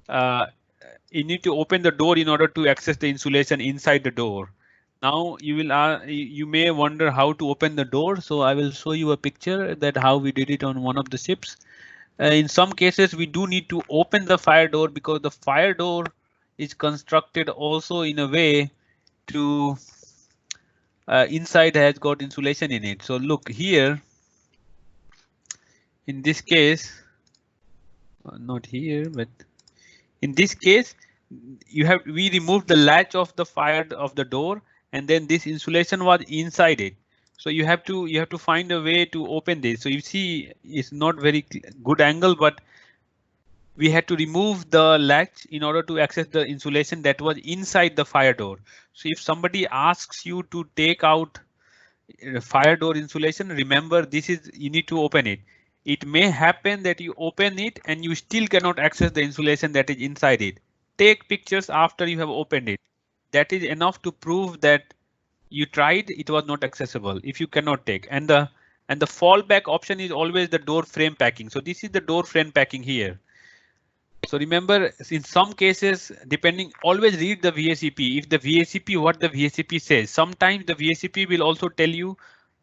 You need to open the door in order to access the insulation inside the door. Now you may wonder how to open the door. So I will show you a picture that how we did it on one of the ships. In some cases, we do need to open the fire door because the fire door is constructed also in a way to inside has got insulation in it. So look here, in this case, not here, but in this case, we removed the latch of the fire of the door, and then this insulation was inside it. So you have to find a way to open this. So you see, it's not very good angle, but we had to remove the latch in order to access the insulation that was inside the fire door. So if somebody asks you to take out fire door insulation, remember this is you need to open it. It may happen that you open it and you still cannot access the insulation that is inside it. Take pictures after you have opened it. That is enough to prove that you tried, it was not accessible. If you cannot take, and the fallback option is always the door frame packing. So this is the door frame packing here. So remember, in some cases, depending, always read the VACP. If the VACP, what the VACP says, sometimes the VACP will also tell you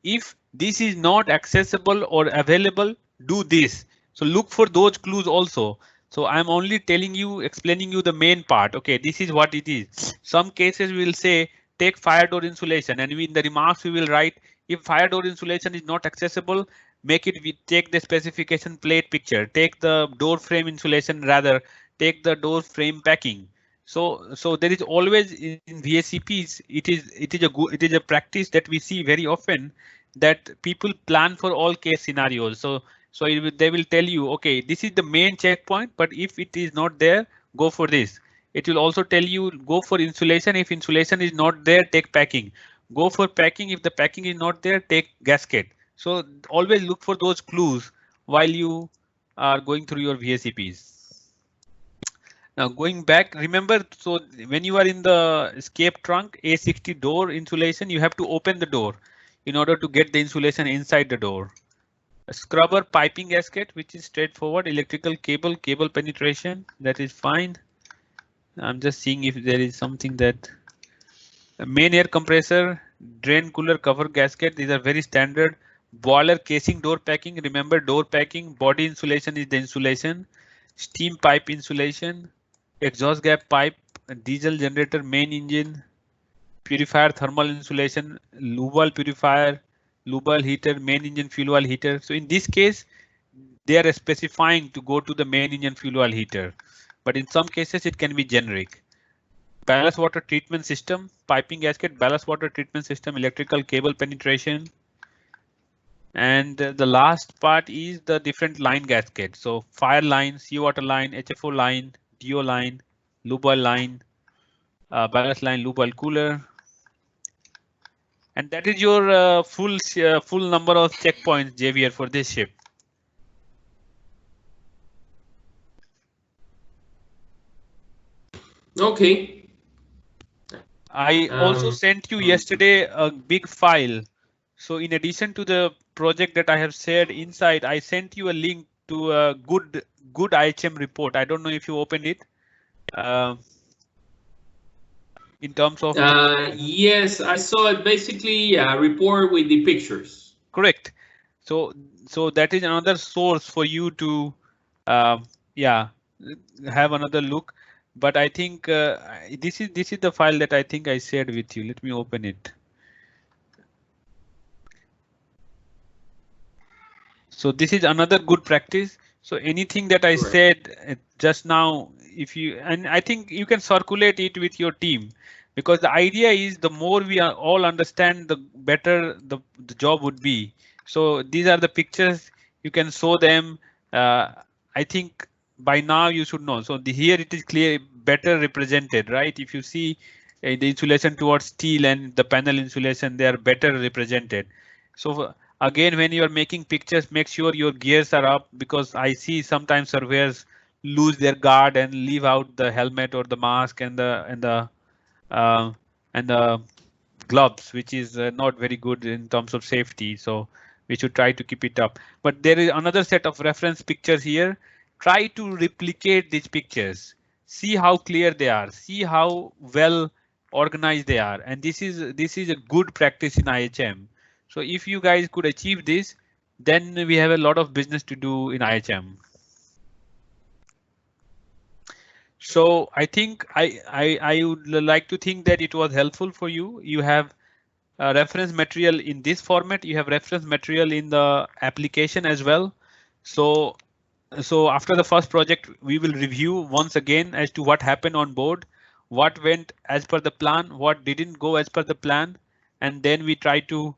if this is not accessible or available, do this. So look for those clues also. So I'm only telling you, explaining you the main part. OK, this is what it is. Some cases we will say take fire door insulation, and in the remarks we will write if fire door insulation is not accessible, make it, we take the specification plate picture, take the door frame insulation, rather take the door frame packing. So there is always in VACPs, it is a practice that we see very often, that people plan for all case scenarios. So they will tell you, OK, this is the main checkpoint, but if it is not there, go for this. It will also tell you go for insulation. If insulation is not there, take packing. Go for packing. If the packing is not there, take gasket. So always look for those clues while you are going through your VACPs. Now going back, remember, so when you are in the escape trunk A60 door insulation, you have to open the door in order to get the insulation inside the door. A scrubber piping gasket, which is straightforward. Electrical cable penetration, that is fine. I'm just seeing if there is something that main air compressor, drain cooler cover gasket. These are very standard. Boiler casing door packing. Remember, door packing, body insulation is the insulation. Steam pipe insulation, exhaust gap pipe, diesel generator, main engine, purifier, thermal insulation, lube oil purifier, lube oil heater, main engine fuel oil heater. So in this case, they are specifying to go to the main engine fuel oil heater, but in some cases it can be generic. Ballast water treatment system, piping gasket, ballast water treatment system, electrical cable penetration. And the last part is the different line gasket. So fire line, seawater line, HFO line, DO line, lube oil line, ballast line, lube oil cooler. And that is your full number of checkpoints, Javier, for this ship. Okay. I also sent you yesterday a big file. So in addition to the project that I have shared inside, I sent you a link to a good IHM report. I don't know if you opened it. In terms of yes, I saw it. Basically, a report with the pictures. Correct. So that is another source for you to yeah, have another look. But I think this is the file that I think I shared with you. Let me open it. So this is another good practice. So anything that I said just now, if you, and I think you can circulate it with your team, because the idea is the more we are all understand, the better the job would be. So these are the pictures, you can show them. I think by now you should know. So here it is clear, better represented, right? If you see the insulation towards steel and the panel insulation, they are better represented. So again, when you are making pictures, make sure your gears are up, because I see sometimes surveyors lose their guard and leave out the helmet or the mask and the gloves, which is not very good in terms of safety. So we should try to keep it up. But there is another set of reference pictures here. Try to replicate these pictures. See how clear they are. See how well organized they are, and this is a good practice in IHM. So if you guys could achieve this, then we have a lot of business to do in IHM. So I think I would like to think that it was helpful for you. You have reference material in this format. You have reference material in the application as well. So after the first project, we will review once again as to what happened on board, what went as per the plan, what didn't go as per the plan, and then we try to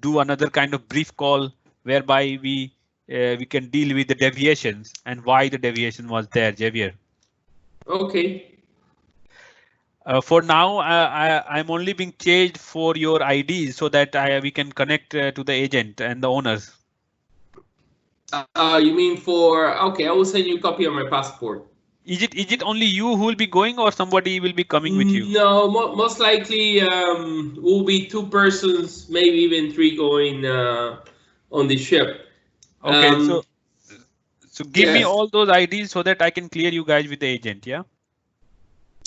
do another kind of brief call whereby we can deal with the deviations and why the deviation was there, Javier. Okay. For now, I'm only being changed for your IDs so that we can connect to the agent and the owners. You mean for, okay, I will send you a copy of my passport. Is it only you who will be going, or somebody will be coming with you? No, most likely will be 2 persons, maybe even 3 going on the ship. Okay, so give me all those IDs so that I can clear you guys with the agent, yeah?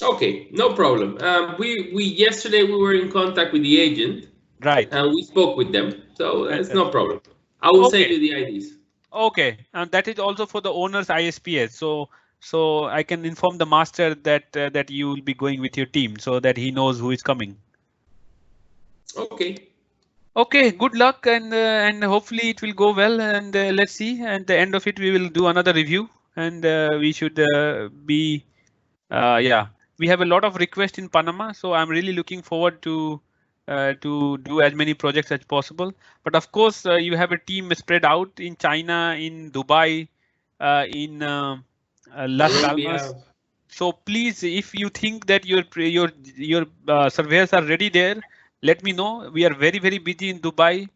Okay, no problem. Yesterday we were in contact with the agent, right? And we spoke with them, so that's no problem. I will send you the IDs. Okay, and that is also for the owner's ISPS. So I can inform the master that that you will be going with your team so that he knows who is coming. Okay. Okay, good luck, and hopefully it will go well, and let's see. At the end of it, we will do another review, and we should be, yeah. We have a lot of requests in Panama, so I'm really looking forward to do as many projects as possible. But of course, you have a team spread out in China, in Dubai, in Las Palmas. So please, if you think that your surveyors are ready there, let me know. We are very busy in Dubai,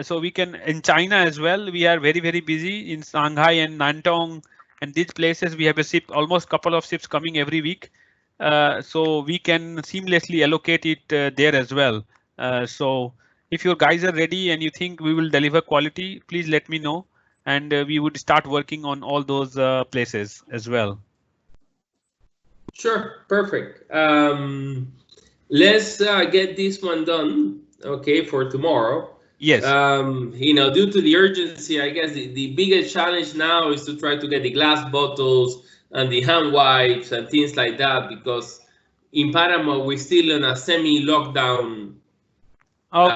so we can in China as well. We are very busy in Shanghai and Nantong and these places. We have a ship, almost couple of ships coming every week, so we can seamlessly allocate it there as well. So if your guys are ready and you think we will deliver quality, please let me know, and we would start working on all those places as well. Sure, perfect. Let's get this one done, okay, for tomorrow. Yes. You know, due to the urgency, I guess the biggest challenge now is to try to get the glass bottles and the hand wipes and things like that, because in Panama we're still in a semi-lockdown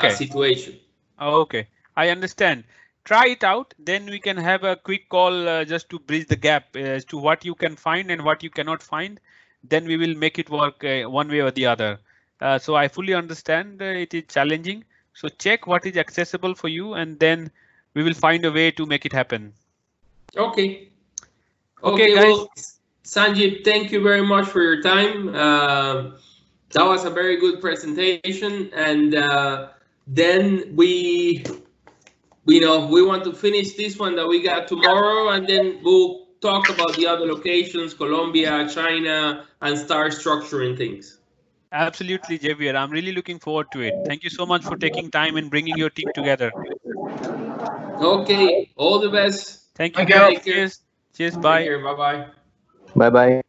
situation. Okay, I understand. Try it out, then we can have a quick call just to bridge the gap as to what you can find and what you cannot find. Then we will make it work one way or the other. So I fully understand it is challenging. So check what is accessible for you, and then we will find a way to make it happen. Okay. Okay, guys. Well, Sanjib, thank you very much for your time. That was a very good presentation, and then we want to finish this one that we got tomorrow, and then we'll talk about the other locations, Colombia, China, and start structuring things. Absolutely, Javier. I'm really looking forward to it. Thank you so much for taking time and bringing your team together. Okay, all the best. Thank you, guys. Cheers. Cheers. Bye. Bye-bye. Bye-bye.